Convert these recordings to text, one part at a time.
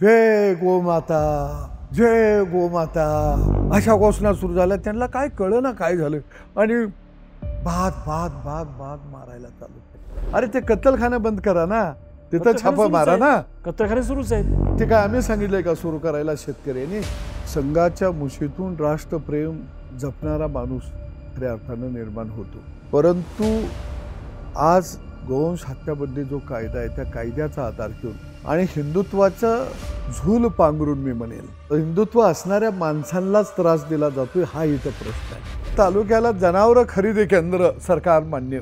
जय गोमाता, जय गोमाता अशा घोषणा सुरू झाल्या. त्यांना काय कळलं ना काय झालं, आणि भात भात भात भात मारायला चालू केलं. अरे ते कत्तलखाना बंद करा ना, तिथं छापा मारा ना. कत्तलखाने सुरूच आहेत. ते काय आम्ही सांगितलंय का सुरू करायला? शेतकऱ्यांनी संघाच्या मुशीतून राष्ट्रप्रेम जपणारा माणूस खऱ्या अर्थानं निर्माण होतो. परंतु आज गोवंश हत्याबद्दल जो कायदा आहे त्या कायद्याचा आधार घेऊन आणि हिंदुत्वाचा झूल पांघरून मी म्हणेल, हिंदुत्व असणाऱ्या माणसांनाच त्रास दिला जातोय हा इथं प्रश्न आहे. तालुक्याला जनावरं खरेदी केंद्र सरकार मान्य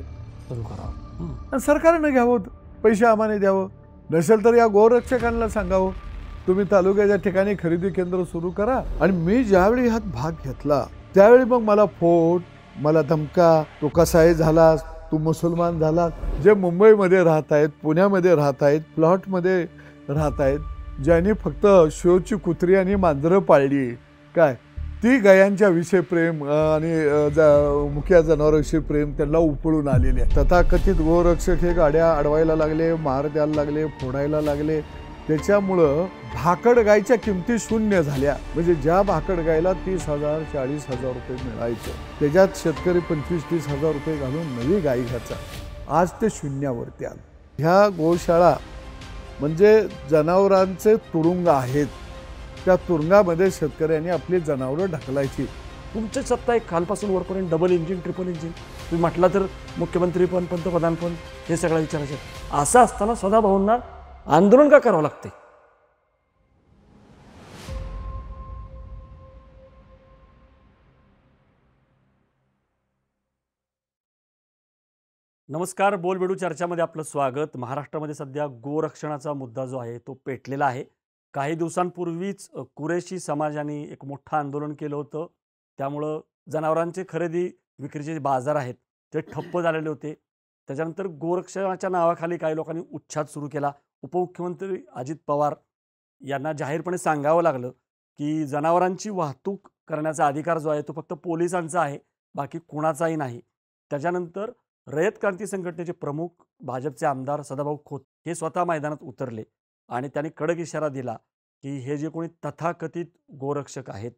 सुरू करा, सरकारनं घ्यावं, पैसे आम्हाला द्यावं. नसेल तर या गोरक्षकांना सांगावं तुम्ही तालुक्याच्या ठिकाणी खरेदी केंद्र सुरू करा. आणि मी ज्यावेळी ह्यात भाग घेतला त्यावेळी मग मला फोट, मला धमका, तो कसाही झाला, तू मुसलमान झाला. जे मुंबईमध्ये राहत आहेत, पुण्यामध्ये राहत आहेत, प्लॉटमध्ये राहत आहेत, ज्यांनी फक्त शोची कुत्री आणि मांजरं पाळली, काय ती गायांच्या विषयी प्रेम आणि मुख्य जनावरांविषयी प्रेम त्यांना उपळून आलेले आहे. तथाकथित गोरक्षक हे गाड्या अडवायला लागले, मार द्यायला लागले, फोडायला लागले. त्याच्यामुळं भाकड गायच्या किमती शून्य झाल्या. म्हणजे ज्या भाकड गायला 30,000 40,000 रुपये मिळायचं, त्याच्यात शेतकरी 25-30 हजार रुपये घालून नवी गाय घ्यायचा. आज ते शून्यावरती आलं. ह्या गोशाळा म्हणजे जनावरांचे तुरुंग आहेत. त्या तुरुंगामध्ये शेतकऱ्यांनी आपली जनावरं ढकलायची. तुमची सत्ता एक खालपासून वरपर्यंत डबल इंजिन, ट्रिपल इंजिन. तुम्ही म्हटला तर मुख्यमंत्री पण, पंतप्रधान पण, हे सगळं विचारायचे. असं असताना सदाभाऊंना आंदोलन का करावं लागते? नमस्कार, बोलबेडू चर्चामध्ये आपलं स्वागत. महाराष्ट्रामध्ये सध्या गोरक्षणाचा मुद्दा जो आहे तो पेटलेला आहे. काही दिवसांपूर्वीच कुरेशी समाजाने एक मोठं आंदोलन केलं होतं. त्यामुळं जनावरांचे खरेदी विक्रीचे जे बाजार आहेत ते ठप्प झालेले होते. त्याच्यानंतर गोरक्षणाच्या नावाखाली काही लोकांनी उच्छाद सुरू केला. उपमुख्यमंत्री अजित पवार यांना जाहीरपणे सांगावं लागलं की जनावरांची वाहतूक करण्याचा अधिकार जो आहे तो फक्त पोलिसांचा आहे, बाकी कुणाचाही नाही. त्याच्यानंतर रयत क्रांती संघटनेचे प्रमुख भाजपचे आमदार सदाभाऊ खोत हे स्वतः मैदानात उतरले आणि त्यांनी कडक इशारा दिला की हे जे कोणी तथाकथित गोरक्षक आहेत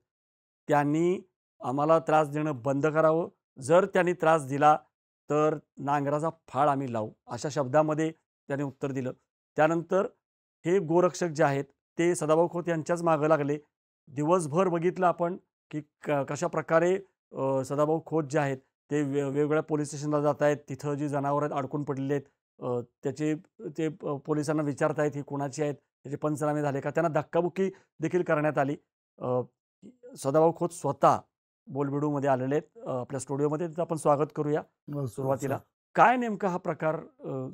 त्यांनी आम्हाला त्रास देणं बंद करावं. जर त्यांनी त्रास दिला तर नांगराचा फाळ आम्ही लावू, अशा शब्दामध्ये त्यांनी उत्तर दिलं. त्यानंतर हे गोरक्षक जे आहेत ते सदाभाऊ खोत यांच्याच मागं लागले. दिवसभर बघितलं आपण की कशा प्रकारे सदाभाऊ खोत जे आहेत ते वेगवेगळ्या पोलीस स्टेशनला जात आहेत. तिथं जी जनावरं अडकून पडलेली आहेत त्याचे ते पोलिसांना विचारत आहेत ही कोणाची आहेत, त्याचे पंचनामे झाले का, त्यांना धक्काबुक्की देखील करण्यात आली. सदाभाऊ खोत स्वतः बोलबेडूमध्ये आलेले आहेत आपल्या स्टुडिओमध्ये. तर आपण स्वागत करूया. सुरुवातीला काय नेमका हा प्रकार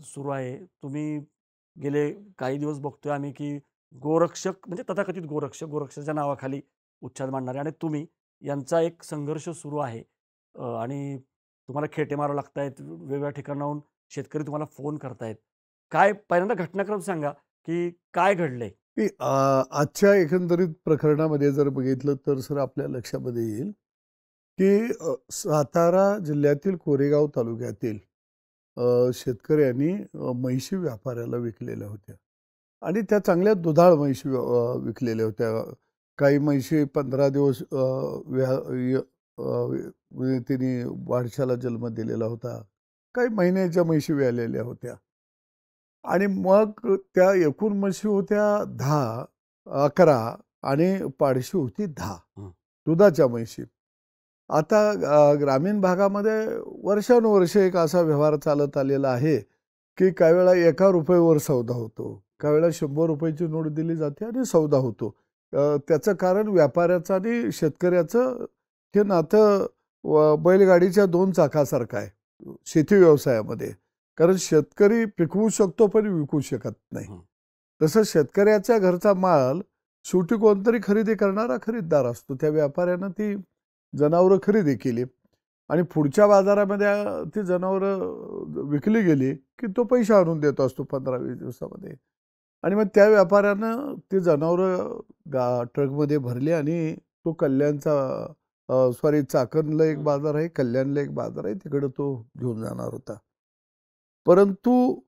सुरू आहे? तुम्ही गेले काही दिवस बघतोय आम्ही की गोरक्षक म्हणजे तथाकथित गोरक्षाच्या नावाखाली उच्छाद मांडणारे आणि तुम्ही यांचा एक संघर्ष सुरू आहे. आणि तुम्हाला खेटे मारावं लागत आहेत, वेगवेगळ्या ठिकाणाहून शेतकरी तुम्हाला फोन करतायत. काय पहिल्यांदा घटनाक्रम सांगा की काय घडलंय? आजच्या एकंदरीत प्रकरणामध्ये जर बघितलं तर सर आपल्या लक्षामध्ये येईल की सातारा जिल्ह्यातील कोरेगाव तालुक्यातील शेतकऱ्यांनी म्हैशी व्यापाऱ्याला विकलेल्या होत्या आणि त्या चांगल्या दुधाळ म्हैशी विकलेल्या होत्या. काही म्हैशी 15 दिवस तिने वारशाला जन्म दिलेला होता, काही महिन्याच्या म्हैशी व्यालेल्या होत्या. आणि मग त्या एकूण म्हशी होत्या 10, 11 आणि पाडशी होती 10 दुधाच्या म्हशी. आता ग्रामीण भागामध्ये वर्षानुवर्ष एक असा व्यवहार चालत आलेला आहे की काही वेळा ₹1 सौदा होतो, काही वेळा 100 रुपयाची नोट दिली जाते आणि सौदा होतो. त्याचं कारण व्यापाऱ्याचं आणि शेतकऱ्याचं हे नातं बैलगाडीच्या 2 चाकासारखं आहे शेती व्यवसायामध्ये. कारण शेतकरी पिकवू शकतो पण विकू शकत नाही. तसं शेतकऱ्याच्या घरचा माल शेवटी कोणतरी खरेदी करणारा खरीददार असतो. त्या व्यापाऱ्यानं ती जनावरं खरेदी केली आणि पुढच्या बाजारामध्ये ती जनावरं विकली गेली की तो पैसे आणून देत असतो 15-20 दिवसामध्ये. आणि मग त्या व्यापाऱ्यानं ती जनावरं ट्रकमध्ये भरली आणि तो कल्याणचा चाकणला एक बाजार आहे, कल्याणला एक बाजार आहे, तिकडे तो घेऊन जाणार होता. परंतु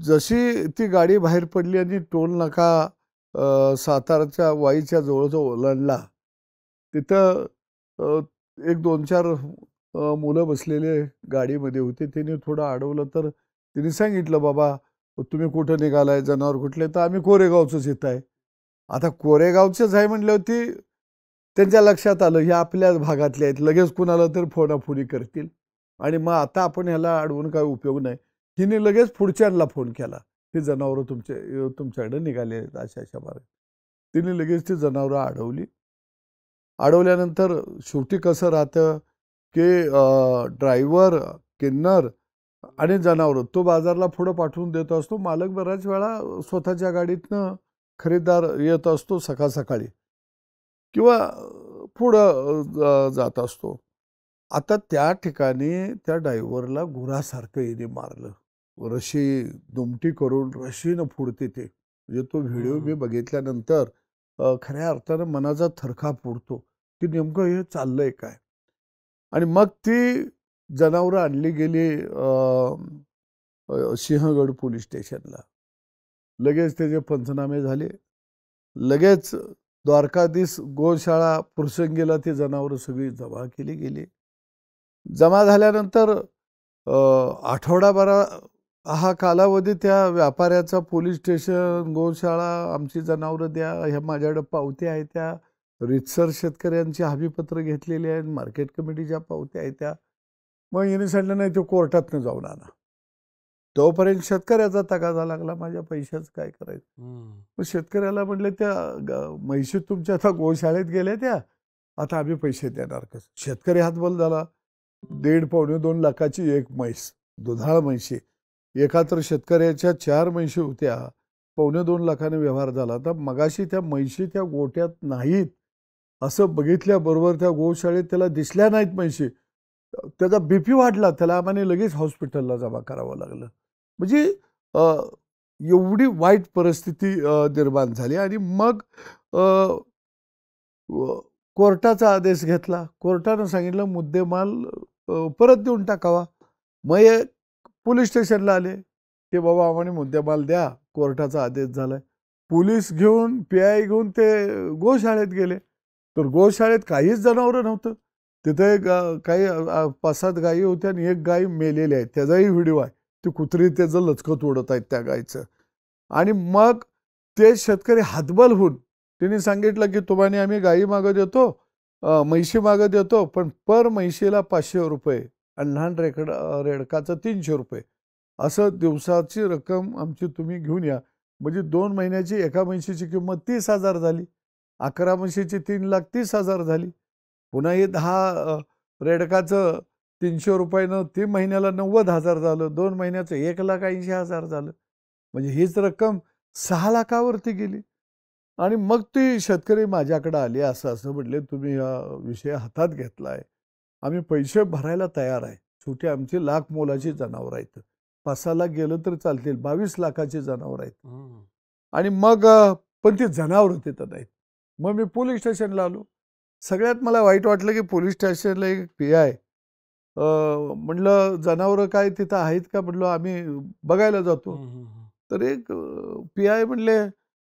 जशी ती गाडी बाहेर पडली आणि टोल नाका सातारच्या वाईच्या जवळ जो ओलांडला तिथं एक 2-4 मुलं बसलेले गाडीमध्ये होते. त्यांनी थोडं अडवलं तर त्यांनी सांगितलं, बाबा तुम्ही कुठं निघालाय, जनावर कुठले? तर आम्ही कोरेगावचंच येत आहे. आता कोरेगावचंच आहे म्हणल्यावरती त्यांच्या लक्षात आलं हे आपल्याच भागातले आहेत. लगेच कुणाला तर फोनाफोनी करतील आणि मग आता आपण ह्याला अडवून काय उपयोग नाही. हिने लगेच पुढच्यांना फोन केला. ही जनावरं तुमच्याकडे निघाले आहेत अशा मार्गे. तिने लगेच ती जनावरं अडवली. अडवल्यानंतर शेवटी कसं राहतं की ड्रायव्हर, किन्नर आणि जनावरं तो बाजारला पुढं पाठवून देत असतो. मालक बऱ्याच वेळा स्वतःच्या गाडीतनं खरीददार येत असतो सकाळी किंवा पुढं जात असतो. आता त्या ठिकाणी त्या ड्रायव्हरला गुरासारखं याने मारलं. रशी दुमटी करून रशीनं फोडते ते. म्हणजे तो व्हिडिओ मी बघितल्यानंतर खऱ्या अर्थानं मनाचा थरकाप उडतो की नेमकं हे चाललंय काय. आणि मग ती जनावरं आणली गेली सिंहगड पोलीस स्टेशनला. लगेच त्याचे पंचनामे झाले. लगेच द्वारकाधीश गोशाळा पुरसंगीला ती जनावरं सगळी जमा केली गेली. जमा झाल्यानंतर आठवडाभरा हा कालावधी त्या व्यापाऱ्याचा पोलीस स्टेशन, गोशाळा, आमची जनावरं द्या, ह्या माझ्याकडे पावत्या आहेत, त्या रीतसर शेतकऱ्यांची हमीपत्र घेतलेली आहेत, मार्केट कमिटीच्या पावत्या आहेत त्या. मग याने सांगितलं नाही तो कोर्टातनं जाऊन आणा. तोपर्यंत शेतकऱ्याचा तगादा लागला, माझ्या पैशाचं काय करायचं. मग शेतकऱ्याला म्हटलं त्या म्हैशी तुमच्या आता गोशाळेत गेल्या त्या, आता आम्ही पैसे देणार कसं. शेतकरी हातबल झाला. 1.5-2 लाखाची एक म्हैस, दुधाळ म्हैशी. एका तर शेतकऱ्याच्या 4 म्हैशी होत्या. 2.25 लाखाने व्यवहार झाला. तर मगाशी त्या म्हैशी त्या गोट्यात नाहीत असं बघितल्याबरोबर त्या गोशाळेत त्याला दिसल्या नाहीत म्हैशी. त्याचा BP वाढला. त्याला आम्हाला लगेच हॉस्पिटलला जमा करावं लागलं. म्हणजे एवढी वाईट परिस्थिती निर्माण झाली. आणि मग कोर्टाचा आदेश घेतला. कोर्टानं सांगितलं मुद्देमाल परत देऊन टाकावा. मग हे पोलीस स्टेशनला आले की बाबा आम्हाला मुद्देमाल द्या, कोर्टाचा आदेश झालाय. पोलीस घेऊन PI घेऊन ते गोशाळेत गेले. तर गोशाळेत काहीच जनावरं नव्हतं. तिथे काही 5-7 गायी होत्या आणि एक गाय मेलेली आहे. त्याचाही व्हिडिओ आहे. ती कुत्री त्याचं लचकत ओढत आहेत त्या गायचं. आणि मग ते शेतकरी हातबल होऊन त्यांनी सांगितलं की तुम्हाला आम्ही गायी मागं देतो, म्हैशी मागं देतो, पण पर म्हैशीला 500 रुपये आणि लहान रेडकाचं 300 रुपये असं दिवसाची रक्कम आमची तुम्ही घेऊन या. म्हणजे 2 महिन्याची एका म्हैशीची किंमत 30,000 झाली. 11 म्हशीची 3,30,000 झाली. पुन्हा हे 10 रेडकाचं 300 रुपयानं 3 महिन्याला 90,000 झालं. 2 महिन्याचं 1,80,000 झालं. म्हणजे हीच रक्कम 6 लाखावरती गेली. आणि मग ती शेतकरी माझ्याकडे आले. असं म्हटले, तुम्ही हा विषय हातात घेतलाय, आम्ही पैसे भरायला तयार आहे. शेवटी आमची लाख मोलाची जनावरं आहेत. 5-6 लाख गेलं तर चालतील, 22 लाखाची जनावरं आहेत. आणि मग पण ती जनावरं तिथं नाहीत. मग मी पोलीस स्टेशनला आलो. सगळ्यात मला वाईट वाटलं की पोलीस स्टेशनला एक PI म्हटलं जनावरं काय तिथं आहेत का, म्हटलं आम्ही बघायला जातो. तर एक PI म्हणले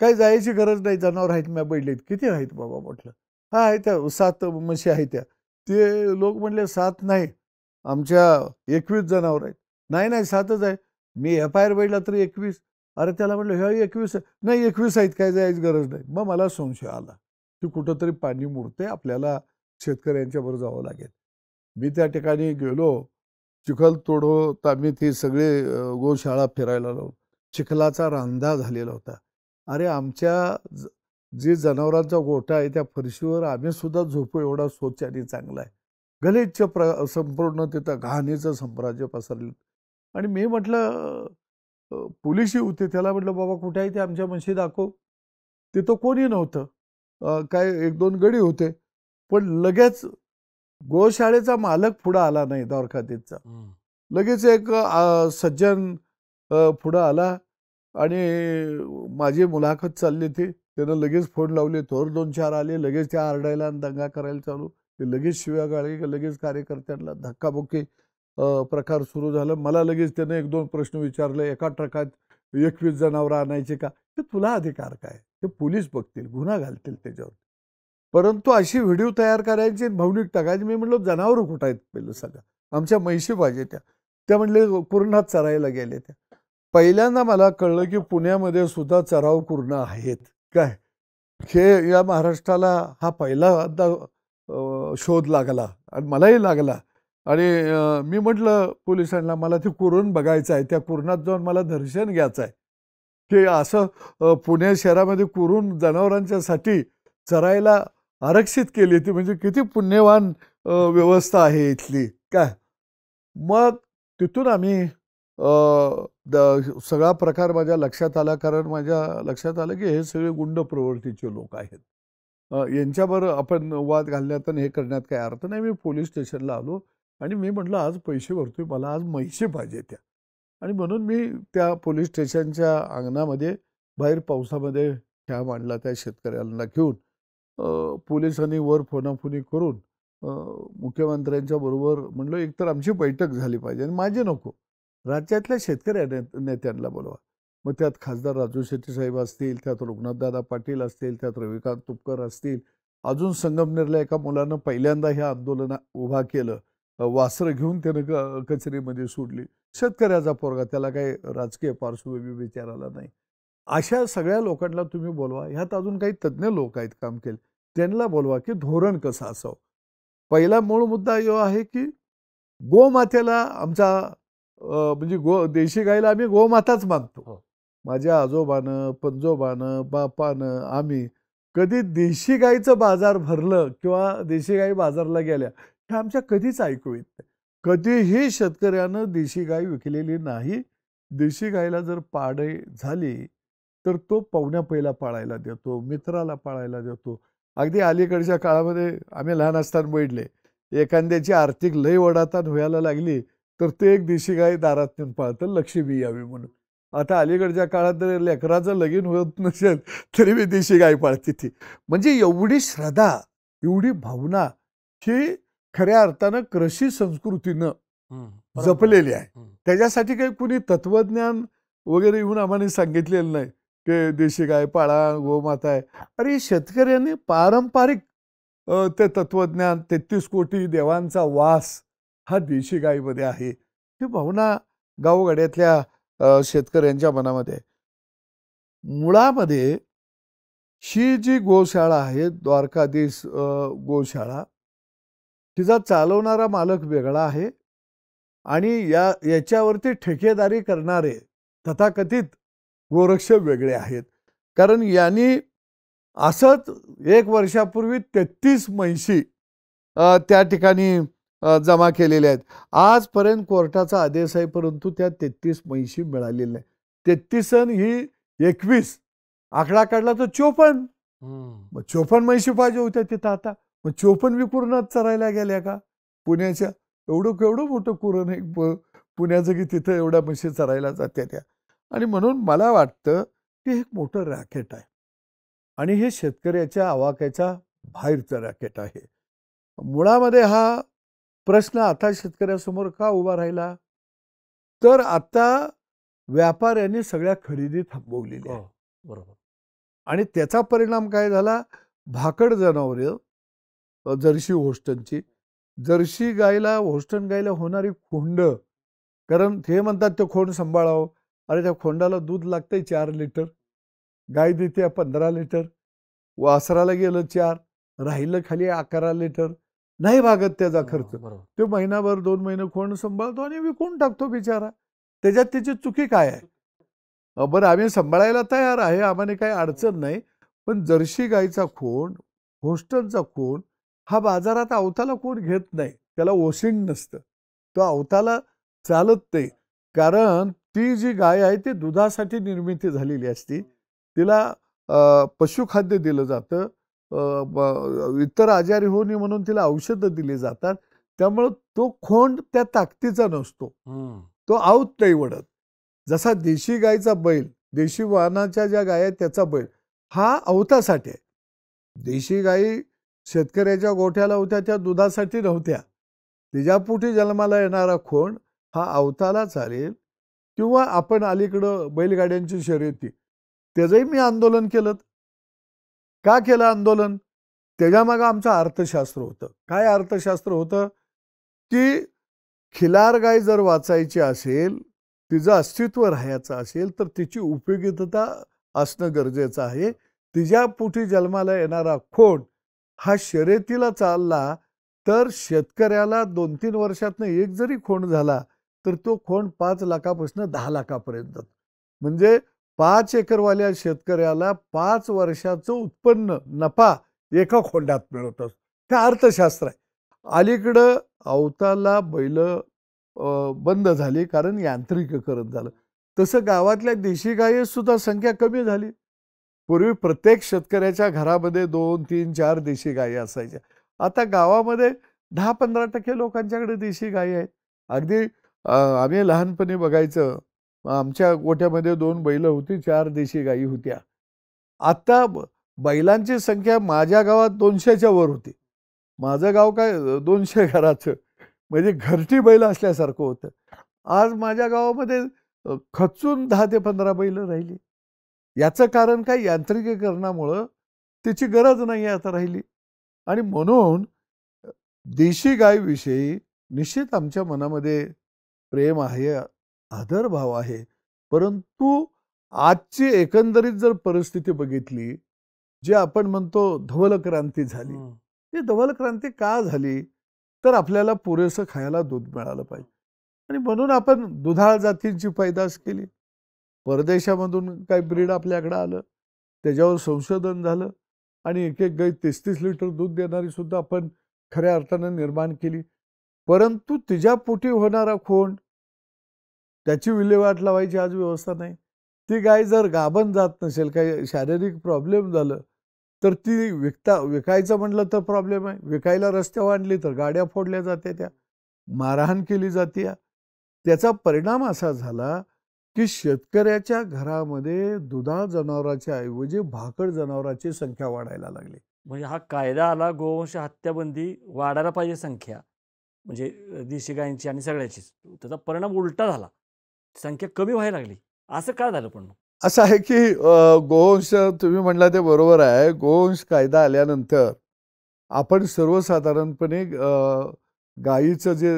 काही जायची गरज नाही, जनावर आहेत, मी बैठलेत. किती आहेत बाबा म्हटलं. हा आहे त्या 7 म्हशी आहेत त्या. ते लोक म्हणले 7 नाही, आमच्या 21 जनावर आहेत. नाही 7च आहे. मी FIR बैठला तर 21. अरे त्याला म्हटलं ह्या 21 नाही 21 आहेत, काय जायची गरज नाही. मग मला संशय आला की कुठंतरी पाणी मुरते, आपल्याला शेतकऱ्यांच्यावर जावं लागेल. मी त्या ठिकाणी गेलो. चिखल तोडत आम्ही ती सगळे गोशाळा फिरायला लावलो. चिखलाचा रांधा झालेला होता. अरे आमच्या जी जनावरांचा गोठा आहे त्या फरशीवर आम्ही सुद्धा झोपू एवढा स्वच्छ आणि चांगला आहे. गलिच्छ संपूर्ण तिथं घाणीचं साम्राज्य पसरलं. आणि मी म्हटलं पोलिसही होते. त्याला म्हटलं बाबा कुठे आहे ते आमच्या म्हशी दाखव. तिथं कोणी नव्हतं. काय 1-2 गडी होते. पण लगेच गोशाळेचा मालक पुढं आला नाही द्वारकाधीशचा. लगेच एक सज्जन पुढं आला आणि माझी मुलाखत चालली ती. त्यानं लगेच फोन लावले. थोर 2-4 आले. लगेच त्या आरडायला आणि दंगा करायला चालू. ते लगेच शिव्या गाळी, लगेच कार्यकर्त्यांना धक्काबुक्की प्रकार सुरू झाला. मला लगेच त्यानं 1-2 प्रश्न विचारले. एका ट्रकात 21 जनावरं आणायचे का? ते तुला अधिकार काय? ते पोलीस बघतील, गुन्हा घालतील त्याच्यावर. परंतु अशी व्हिडिओ तयार करायची आणि भावनिक टाकायची. मी म्हणलो जनावरं कुठं आहेत पहिलं सांगा. आमच्या म्हैशी पाहिजे त्या. त्या म्हणले कुरणात चरायला गेले त्या. पहिल्यांदा मला कळलं की पुण्यामध्ये सुद्धा चराव कुरणं आहेत. काय? हे या महाराष्ट्राला हा पहिल्यांदा शोध लागला आणि मलाही लागला. आणि मी म्हटलं पोलिसांना मला ते कुरण बघायचं आहे. त्या कुरणात जाऊन मला दर्शन घ्यायचं आहे. की असं पुणे शहरामध्ये कुरून जनावरांच्यासाठी चरायला आरक्षित केली ती म्हणजे किती पुण्यवान व्यवस्था आहे इथली काय. मग तिथून आम्ही सगळा प्रकार माझ्या लक्षात आला, कारण माझ्या लक्षात आलं की हे सगळे गुंड प्रवृत्तीचे लोक आहेत. यांच्याबरोबर आपण वाद घालण्यात आणि हे करण्यात काही अर्थ नाही. मी पोलीस स्टेशनला आलो आणि मी म्हटलं आज पैसे भरतोय, मला आज म्हैशी पाहिजे त्या. आणि म्हणून मी त्या पोलीस स्टेशनच्या अंगणामध्ये बाहेर पावसामध्ये ह्या मांडला त्या शेतकऱ्यांना घेऊन. पोलिसांनी वर फोनाफोनी करून मुख्यमंत्र्यांच्या बरोबर म्हणलं एकतर आमची बैठक झाली पाहिजे आणि माझी नको, राज्यातल्या शेतकरी नेत्यांना बोलवा. मग त्यात खासदार राजू शेट्टी साहेब असतील, त्यात रघुनाथदादा पाटील असतील, त्यात रविकांत तुपकर असतील. अजून संगमनेरला एका मुलानं पहिल्यांदा हे आंदोलन उभा केलं. वासरं घेऊन त्यानं कचेरीमध्ये सोडली. शेतकऱ्याचा पोरगा, त्याला काही राजकीय पार्श्वभूमी विचारायला नाही. अशा सगळ्या लोकांना तुम्ही बोलवा. ह्यात अजून काही तज्ज्ञ लोक आहेत काम केले, त्यांना बोलवा की धोरण कसं असावं. पहिला मूळ मुद्दा हा आहे की गोमातेला आमचा म्हणजे देशी गायला आम्ही गोमाताच मानतो. माझ्या आजोबानं, पंजोबानं, बापानं आम्ही कधी देशी गाईचं बाजार भरलं किंवा देशी गाई बाजारला गेल्या हे आमच्या कधीच ऐकू येत नाही. कधीही शेतकऱ्यानं देशी गाय विकलेली नाही. देशी गायला जर पाडे झाली तर तो पाहुण्या पहिला पाळायला देतो, मित्राला पाळायला देतो. अगदी अलीकडच्या काळामध्ये आम्ही लहान असताना बैठले, एखाद्याची आर्थिक लय ओढाताण व्हायला लागली तर ते एक देशी गाय दारात नेऊन पाळतं, लक्ष्मी यावी म्हणून. आता अलीकडच्या काळात जर लेकराचं लगीन होत नसेल तरी मी देशी गाय पाळते ती. म्हणजे एवढी श्रद्धा, एवढी भावना ही खऱ्या अर्थानं कृषी संस्कृतीनं जपलेली आहे. त्याच्यासाठी काही कुणी तत्वज्ञान वगैरे येऊन आम्हाला सांगितलेलं नाही की देशी गाय पाळा, गोमाता आहे. अरे शेतकऱ्यांनी पारंपरिक ते तत्वज्ञान, 33 कोटी देवांचा वास हा देशी गायीमध्ये आहे. ही भावना गावगाड्यातल्या शेतकऱ्यांच्या मनामध्ये. मुळामध्ये ही जी गोशाळा आहे, द्वारकाधीश गोशाळा, तिचा चालवणारा मालक वेगळा आहे आणि याच्यावरती ठेकेदारी करणारे तथाकथित गोरक्षक वेगळे आहेत. कारण यांनी असंच 1 वर्षापूर्वी 33 म्हैशी त्या ठिकाणी जमा केलेल्या आहेत. आजपर्यंत कोर्टाचा आदेश आहे, परंतु त्या 33 म्हैशी मिळालेल्या नाही. 33 आणि ही 21 आकडा काढला तर 54. मग 54 म्हैशी पाहिजे होत्या तिथं. आता मग 54 विकुरणात चरायला गेल्या का पुण्याच्या? एवढं केवढं मोठं कुरण आहे पुण्याचं की तिथं एवढ्या म्हशी चरायला जात्या त्या. आणि म्हणून मला वाटतं की हे एक मोठं रॅकेट आहे आणि हे शेतकऱ्याच्या आवाक्याच्या बाहेरचं रॅकेट आहे. मुळामध्ये हा प्रश्न आता शेतकऱ्यासमोर का उभा राहिला, तर आता व्यापाऱ्यांनी सगळ्या खरेदी थांबवलेली आहे. बरोबर. आणि त्याचा परिणाम काय झाला, भाकड जनावरे, जर्सी होस्टनची, जर्सी गायला होस्टन गायला होणारी खोंड, कारण ते म्हणतात ते खोंड सांभाळावं. अरे त्या खोंडाला दूध लागतंय 4 लिटर, गाय देते 15 लिटर, वासराला गेलं 4, राहिलं खाली 11 लिटर. नाही भागत त्याचा खर्च. तो महिनाभर 2 महिने खोंड सांभाळतो आणि विकून टाकतो बिचारा. त्याच्यात त्याची चुकी काय आहे? बरं आम्ही सांभाळायला तयार आहे, आम्हाला काही अडचण नाही. पण जर्सी गायचा खोंड, होस्टनचा खोंड हा बाजारात अवताला कोण घेत नाही. त्याला वॉशिंग नसतं, तो अवताला चालत नाही. कारण ती जी गाय आहे ती दुधासाठी निर्मिती झालेली असती. तिला पशुखाद्य दिलं जातं, इतर आजारी होऊ नये म्हणून तिला औषधं दिली जातात. त्यामुळं तो खोंड त्या ताकदीचा नसतो, तो आऊत नाही वडत. जसा देशी गायचा बैल, देशी वाहनाच्या ज्या गाय आहेत त्याचा बैल हा अवतासाठी आहे. देशी गायी शेतकऱ्याच्या गोठ्याला होत्या त्या दुधासाठी नव्हत्या. तिच्यापोटी जन्माला येणारा खोंड हा अवताला चालेल, किंवा आपण अलीकडं बैलगाड्यांची शर्यती, त्याचंही मी आंदोलन केलं. का केलं आंदोलन? त्याच्यामागं आमचं अर्थशास्त्र होतं. काय अर्थशास्त्र होतं? की खिलार गाय जर वाचायची असेल, तिचं अस्तित्व राहायचं असेल, तर तिची उपयोगितता असणं गरजेचं आहे. तिच्या पोटी जन्माला येणारा खोंड हा शर्यतीला चालला, तर शेतकऱ्याला 2-3 वर्षातनं एक जरी खोंड झाला, तर तो खोंड 5 लाखापासून 10 लाखापर्यंत जातो. म्हणजे 5 एकरवाल्या शेतकऱ्याला 5 वर्षाचं उत्पन्न, नफा एका खोंडात मिळत असतो. हे अर्थशास्त्र आहे. अलीकडं अवताला बैल बंद झाली कारण यांत्रिकीकरण झालं. तसं गावातल्या देशी गायी सुद्धा संख्या कमी झाली. पूर्वी प्रत्येक शेतकऱ्याच्या घरामध्ये 2, 3, 4 देशी गायी असायच्या. आता गावामध्ये 10-15% लोकांच्याकडे देशी गायी आहेत. अगदी आम्ही लहानपणी बघायचं, आमच्या गोठ्यामध्ये 2 बैल होती, 4 देशी गायी होत्या. आता बैलांची संख्या माझ्या गावात 200च्या वर होती. माझं गाव काय 200 घराचं, म्हणजे घरटी बैल असल्यासारखं होतं. आज माझ्या गावामध्ये खचून 10 ते 15 बैल राहिली. याचं कारण काय? यांत्रिकीकरणामुळं तिची गरज नाही आता राहिली. आणि म्हणून देशी गायीविषयी निश्चित आमच्या मनामध्ये प्रेम आहे, आदरभाव आहे. परंतु आजची एकंदरीत जर परिस्थिती बघितली, जे आपण म्हणतो धवल क्रांती झाली. ती धवल क्रांती का झाली? तर आपल्याला पुरेसं खायला दूध मिळालं पाहिजे. आणि म्हणून आपण दुधाळ जातींची पैदास केली. परदेशामधून काही ब्रीड आपल्याकडे आलं, त्याच्यावर संशोधन झालं आणि एक गाय 33 लिटर दूध देणारी सुद्धा आपण खऱ्या अर्थानं निर्माण केली. परंतु तिच्या पोटी होणारा खोंड, त्याची विल्हेवाट लावायची आज व्यवस्था नाही. ती गाय जर गाभण जात नसेल, काही शारीरिक प्रॉब्लेम झालं, तर ती विकायचं म्हटलं तर प्रॉब्लेम आहे. विकायला रस्त्यावर आणली तर गाड्या फोडल्या जाते, त्या मारहाण केली जाते. त्याचा परिणाम असा झाला की शेतकऱ्याच्या घरामध्ये दुधाळ जनावराच्या ऐवजी भाकड जनावरांची संख्या वाढायला लागली. म्हणजे हा कायदा आला, गोवंश हत्याबंदी वाढायला पाहिजे संख्या, म्हणजे देशी गायींची आणि सगळ्याचीच. त्याचा परिणाम उलटा झाला, संख्या कमी व्हायला लागली. असं का झालं पण? असं आहे की गोवंश, तुम्ही म्हणला ते बरोबर आहे. गोवंश कायदा आल्यानंतर आपण सर्वसाधारणपणे गायीचं जे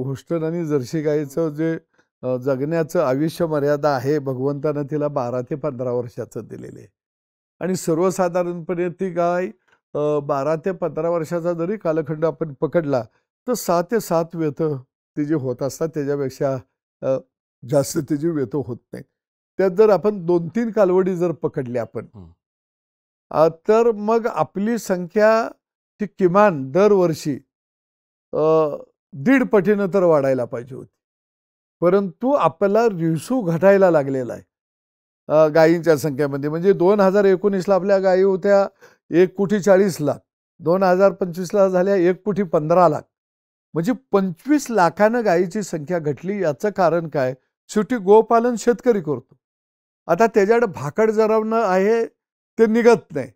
होस्टन आणि जर्सी गायीचं जे जगण्याचं आयुष्य मर्यादा आहे, भगवंतानं तिला 12 ते 15 वर्षाचं दिलेले आहे. आणि सर्वसाधारणपणे ती गाय 12 ते 15 वर्षाचा जरी कालखंड आपण पकडला, तर 6 ते 7 वेतं तिची होत असतात. त्याच्यापेक्षा जास्त तिची वेतं होत नाही. त्यात जर आपण 2-3 कालवडी जर पकडल्या आपण, तर मग आपली संख्या ती किमान दरवर्षी 1.5 पटीनं तर वाढायला पाहिजे होती. परंतु आपल्याला रिसू घटायला लागलेला आहे गायींच्या संख्येमध्ये. म्हणजे 2019ला आपल्या गायी होत्या 1,40,00,000. 2025ला झाल्या 1,15,00,000. म्हणजे 25 लाखानं गायीची संख्या घटली. याचं कारण काय? शेवटी गोपालन शेतकरी करतो. आता त्याच्याकडे भाकड जनावरं आहे, ते निघत नाही.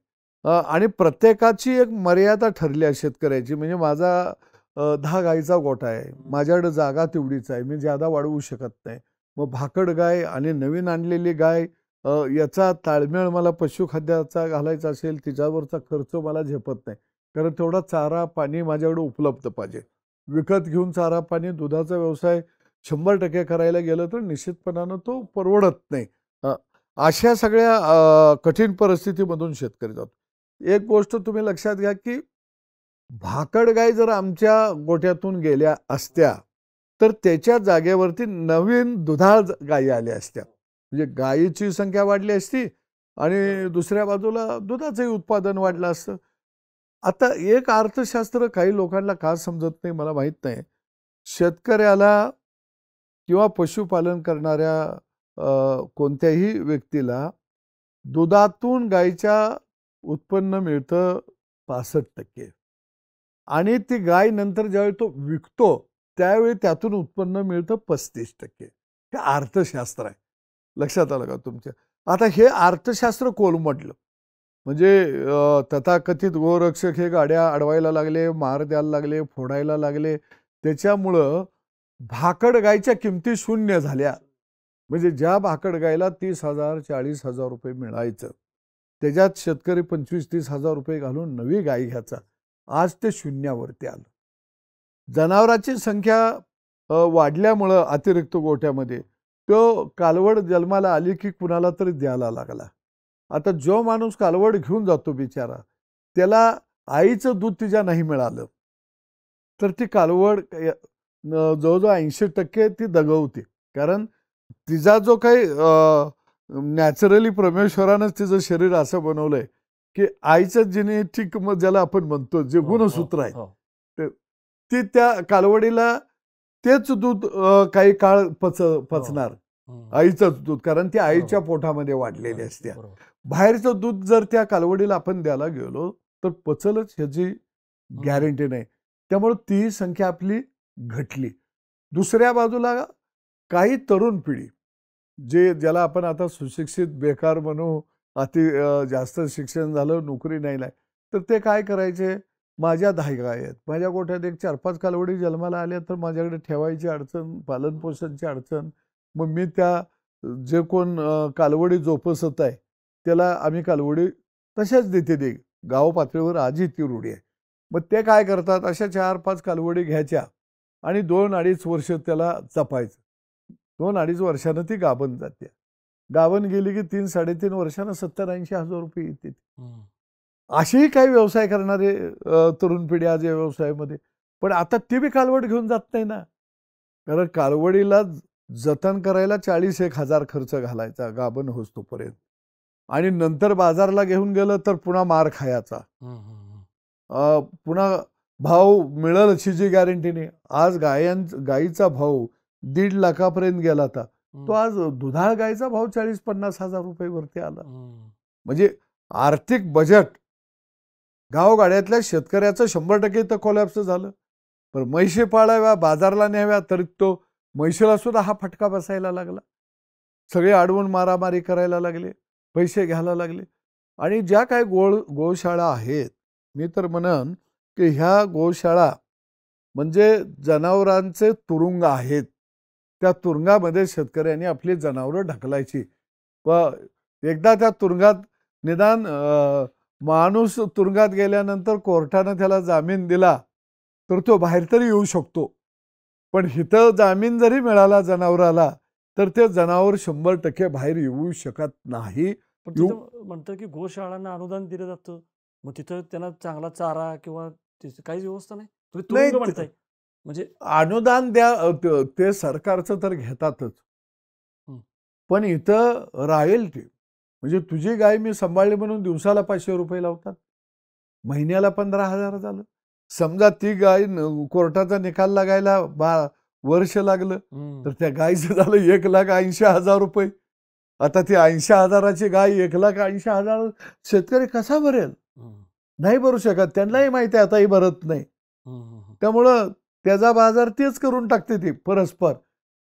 आणि प्रत्येकाची एक मर्यादा ठरली आहे शेतकऱ्याची. म्हणजे माझा 10 गायीचा गोठा आहे, माझ्याकडे जागा तेवढीच आहे, मी ज्यादा वाढवू शकत नाही. मग भाकड गाय आणि नवीन आणलेली गाय, याचा ताळमेळ मला पशुखाद्याचा घालायचा असेल, तिच्यावरचा खर्च मला झेपत नाही. कारण तेवढा चारा पाणी माझ्याकडे उपलब्ध पाहिजे. विकत घेऊन चारा पाणी दुधाचा व्यवसाय 100% करायला गेलं तर निश्चितपणानं तो परवडत नाही. अशा सगळ्या कठीण परिस्थितीमधून शेतकरी जातो. एक गोष्ट तुम्ही लक्षात घ्या की भाकड गाय जर आमच्या गोठ्यातून गेल्या असत्या, तर त्याच्या जागेवरती नवीन दुधाळ गायी आल्या असत्या. म्हणजे गायीची संख्या वाढली असती आणि दुसऱ्या बाजूला दुधाचंही उत्पादन वाढलं असतं. आता एक अर्थशास्त्र काही लोकांना का समजत नाही मला माहीत नाही. शेतकऱ्याला किंवा पशुपालन करणाऱ्या कोणत्याही व्यक्तीला दुधातून गायीच्या उत्पन्न मिळतं 65%. आणि ती गाय नंतर ज्यावेळी तो विकतो त्यावेळी त्यातून उत्पन्न मिळतं 35%. हे अर्थशास्त्र आहे. लक्षात आलं का तुमच्या? आता हे अर्थशास्त्र कोलमडलं. म्हणजे तथाकथित गोरक्षक हे गाड्या अडवायला लागले, मार द्यायला लागले, फोडायला लागले. त्याच्यामुळं भाकड गायच्या किमती शून्य झाल्या. म्हणजे ज्या भाकड गायला 30,000 40,000 रुपये मिळायचं, त्याच्यात शेतकरी 25-30 हजार रुपये घालून नवी गाय घ्यायचा. आज ते शून्यावरती आलं. जनावरांची संख्या वाढल्यामुळं अतिरिक्त गोठ्यामध्ये तो कालवड जन्माला आली की कुणाला तरी द्यायला लागला. आता जो माणूस कालवड घेऊन जातो बिचारा, त्याला आईचं दूध तिच्या नाही मिळालं तर ती कालवड जवळजवळ 80% ती दगवते. कारण तिचा जो काही नॅचरली परमेश्वरानं तिचं शरीर असं बनवलंय की आईचं जेनेटिक ज्याला आपण म्हणतो जे गुणसूत्र आहे, ती त्या कालवडीला तेच दूध काही काळ पचणार, आईचंच दूध, कारण ती आईच्या पोटामध्ये वाढलेली असते. बाहेरचं दूध जर त्या कालवडीला आपण द्यायला गेलो तर पचलच ह्याची गॅरंटी नाही. त्यामुळे ती संख्या आपली घटली. दुसऱ्या बाजूला काही तरुण पिढी ज्याला आपण आता सुशिक्षित बेकार म्हणू, जास्त शिक्षण झालं, नोकरी नाही, तर ते काय करायचे, माझ्या 10 गाय आहेत, माझ्या गोठ्यात एक 4-5 कालवडी जन्माला आल्या तर माझ्याकडे ठेवायची अडचण, पालनपोषणची अडचण. मग मी त्या जे कोण कालवडी जोपासत आहे त्याला आम्ही कालवडी तशाच देते. गाव पातळीवर आजही ती रूढी आहे. मग ते काय करतात, अशा 4-5 कालवडी घ्यायच्या आणि 2-2.5 वर्ष त्याला जपायचं. 2-2.5 वर्षानं ती गाभण जाते. गाभण गेली की 3-3.5 वर्षानं 70-80 हजार रुपये येते. असेही काही व्यवसाय करणारे तरुण पिढी आज या व्यवसायामध्ये. पण आता ती बी कालवड घेऊन जात नाही ना, कारण कालवडीला जतन करायला 40-1 हजार खर्च घालायचा गाभण होस्तोपर्यंत, आणि नंतर बाजारला घेऊन गेलं तर पुन्हा मार खायचा, पुन्हा भाव मिळेल अशी जी गॅरंटी नाही. आज गायीचा भाव 1.5 लाखापर्यंत गेला होता, तो आज दुधाळ गायीचा भाव 40-50 हजार रुपये वरती आला. म्हणजे आर्थिक बजेट गावगाड्यातल्या शेतकऱ्याचं 100% तर कोलॅप्स झालं. पण म्हैशी पाळाव्या, बाजारला न्याव्या, तरी तो म्हैशीला सुद्धा हा फटका बसायला लागला. सगळे अडवून मारामारी करायला लागले, पैसे घ्यायला लागले. आणि ज्या काही गोशाळा आहेत, मी तर म्हणन की ह्या गोशाळा म्हणजे जनावरांचे तुरुंग आहेत. त्या तुरुंगामध्ये शेतकऱ्यांनी आपली जनावरं ढकलायची. व एकदा त्या तुरुंगात निदान माणूस तुरुंगात गेल्यानंतर कोर्टानं त्याला जामीन दिला तर तो बाहेर तरी येऊ शकतो. पण हिथं जामीन जरी मिळाला जनावराला तर ते जनावर 100% बाहेर येऊ शकत नाही. पण तिथं म्हणतं की गोशाळांना अनुदान दिलं जातं, मग तिथं त्यांना चांगला चारा किंवा काहीच व्यवस्था नाही. तुम्ही तुरुंग म्हणताय, म्हणजे अनुदान द्या, ते सरकारचं तर घेतातच. पण इथं राहील ते, म्हणजे तुझी गाय मी सांभाळली म्हणून दिवसाला 500 रुपये लावतात, महिन्याला 15,000 झालं. समजा ती गाय कोर्टाचा निकाल लागायला वर्ष लागलं तर त्या गायचं झालं 1,80,000 रुपये. आता ती 80,000ची गाय 1,80,000 शेतकरी कसा भरेल? नाही भरू शकत. त्यांनाही माहिती आहे आताही भरत नाही. त्यामुळं त्याचा बाजार तेच करून टाकते ती परस्पर.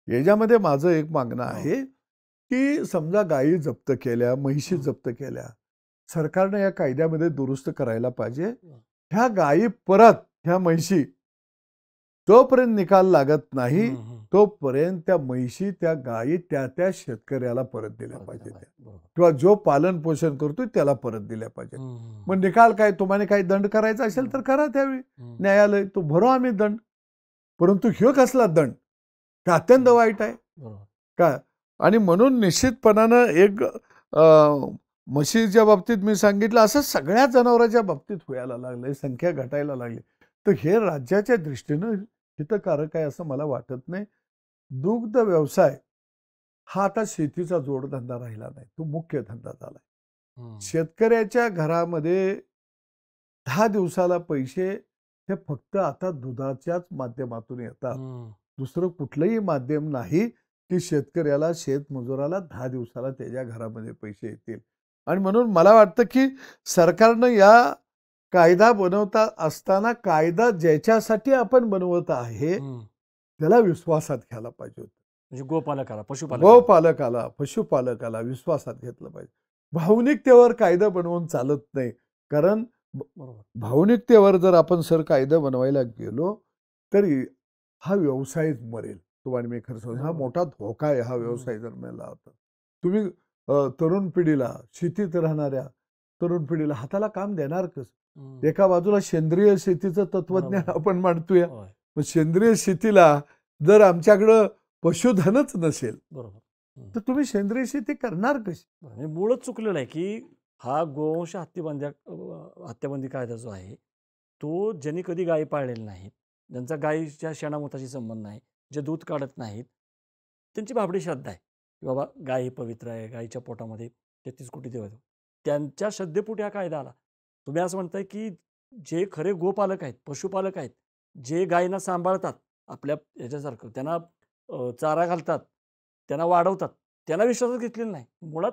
याच्यामध्ये माझं एक मागणं आहे की समजा गायी जप्त केल्या, म्हैशी जप्त केल्या, सरकारनं या कायद्यामध्ये दुरुस्त करायला पाहिजे. ह्या गायी परत, ह्या म्हैशी जोपर्यंत निकाल लागत नाही तोपर्यंत त्या म्हैशी, त्या गायी त्या शेतकऱ्याला परत दिल्या पाहिजे, किंवा जो पालन पोषण करतोय त्याला परत दिल्या पाहिजे. मग निकाल काय, तुम्हाला काही दंड करायचा असेल तर करा, त्यावेळी न्यायालय तो भरो आम्ही दंड. परंतु ह्यो कसला दंड, का अत्यंत वाईट आहे का. आणि म्हणून निश्चितपणानं एक म्हशीच्या बाबतीत मी सांगितलं, असं सगळ्या जनावरांच्या बाबतीत व्हायला लागलंय, संख्या घटायला लागली. तर हे राज्याच्या दृष्टीनं हितकारक आहे असं मला वाटत नाही. दुग्ध व्यवसाय हा आता शेतीचा जोडधंदा राहिला नाही, तो मुख्य धंदा झालाय. शेतकऱ्याच्या घरामध्ये 10 दिवसाला पैसे हे फक्त आता दुधाच्याच माध्यमातून येतात. दुसरं कुठलंही माध्यम नाही की शेतकऱ्याला, शेतमजुराला 10 दिवसाला त्याच्या घरामध्ये पैसे येतील. आणि म्हणून मला वाटतं की सरकारनं या कायदा बनवता असताना कायदा ज्याच्यासाठी आपण बनवत आहे त्याला विश्वासात घ्यायला पाहिजे होतं. म्हणजे गोपालकाला, पशुपालकाला विश्वासात घेतलं पाहिजे. भावनिकतेवर कायदा बनवून चालत नाही. कारण भावनिकतेवर जर आपण कायदा बनवायला गेलो तर हा व्यवसायच मरेल. तुम्हाला मी खरं सांगतो, हा बरोबर. मोठा धोका आहे हा व्यवसाय जर मिळाला होता. तुम्ही तरुण पिढीला, शेतीत राहणाऱ्या तरुण पिढीला हाताला काम देणार कसं? एका बाजूला सेंद्रिय शेतीचं तत्वज्ञान बरोबर. आपण मांडतोय. होय. मग सेंद्रिय शेतीला जर आमच्याकडं पशुधनच नसेल, बरोबर. तर तुम्ही सेंद्रिय शेती करणार कशी? म्हणजे मूळच चुकलेलं आहे, की हा गोवंश हत्याबंदी कायदा जो आहे, तो ज्यांनी कधी गायी पाळलेल्या नाहीत, ज्यांचा गायीच्या शेणामोताशी संबंध नाही, जे दूध काढत नाहीत, त्यांची भाबडी श्रद्धा आहे, की बाबा गाय ही पवित्र आहे, गायीच्या पोटामध्ये 33 कोटी देव आहेत. त्यांच्या श्रद्धेपोटी हा कायदा आला. तुम्ही असं म्हणताय, की जे खरे गोपालक आहेत, पशुपालक आहेत, जे गायींना सांभाळतात, आपल्या ह्याच्यासारखं त्यांना चारा घालतात, त्यांना वाढवतात, त्यांना विश्वासात घेतलेला नाही. मुळात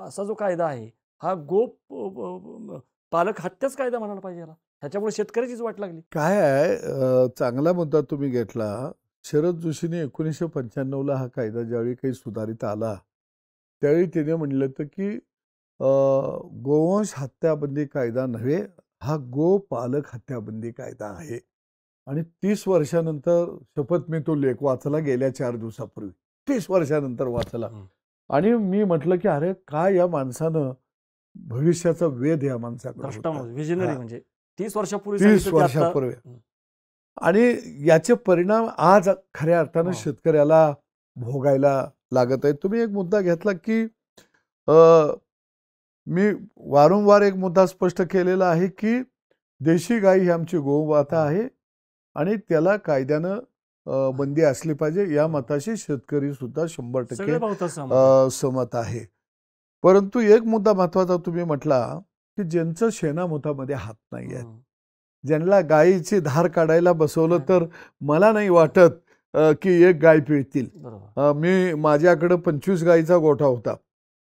असा जो कायदा आहे, हा पालक हत्याच कायदा म्हणायला पाहिजे याला. ह्याच्यामुळे शेतकऱ्याचीच वाट लागली. काय आहे, चांगला मुद्दा तुम्ही घेतला. शरद जोशीने 1995ला हा कायदा ज्यावेळी काही सुधारित आला, त्यावेळी त्याने म्हणलं होतं की गोवंश हत्याबंदी कायदा नव्हे, हा गोपालक हत्याबंदी कायदा आहे. आणि 30 वर्षानंतर शपथ मी तो लेख वाचला गेल्या 4 दिवसापूर्वी. 30 वर्षानंतर वाचला. आणि मी म्हटलं की अरे काय या माणसानं भविष्याचा वेध या माणसाकडे द्रष्टा होता. व्हिजनरी हा. म्हणजे 30 वर्षापूर्वी 30 सांगितलं ते आता वर्षापूर्वी. आणि याचे परिणाम आज खऱ्या अर्थानं हो. शेतकऱ्याला भोगायला लागत आहेत. तुम्ही एक मुद्दा घेतला की मी वारंवार एक मुद्दा स्पष्ट केलेला आहे की देशी गाय ही आमची गोमाता आहे आणि त्याला कायद्यानं बंदी असली पाहिजे. या मताशी शेतकरी सुद्धा 100% सगळे बहुतांश सहमत आहेत. सहमत आहे. परंतु एक मुद्दा महत्वाचा तुम्ही म्हटला की ज्यांचं शेणामोतामध्ये हात नाही आहे, ज्यांना गायीची धार काढायला बसवलं तर मला नाही वाटत की एक गाय पिळतील. बरोबर. मी माझ्याकडं 25 गायीचा गोठा होता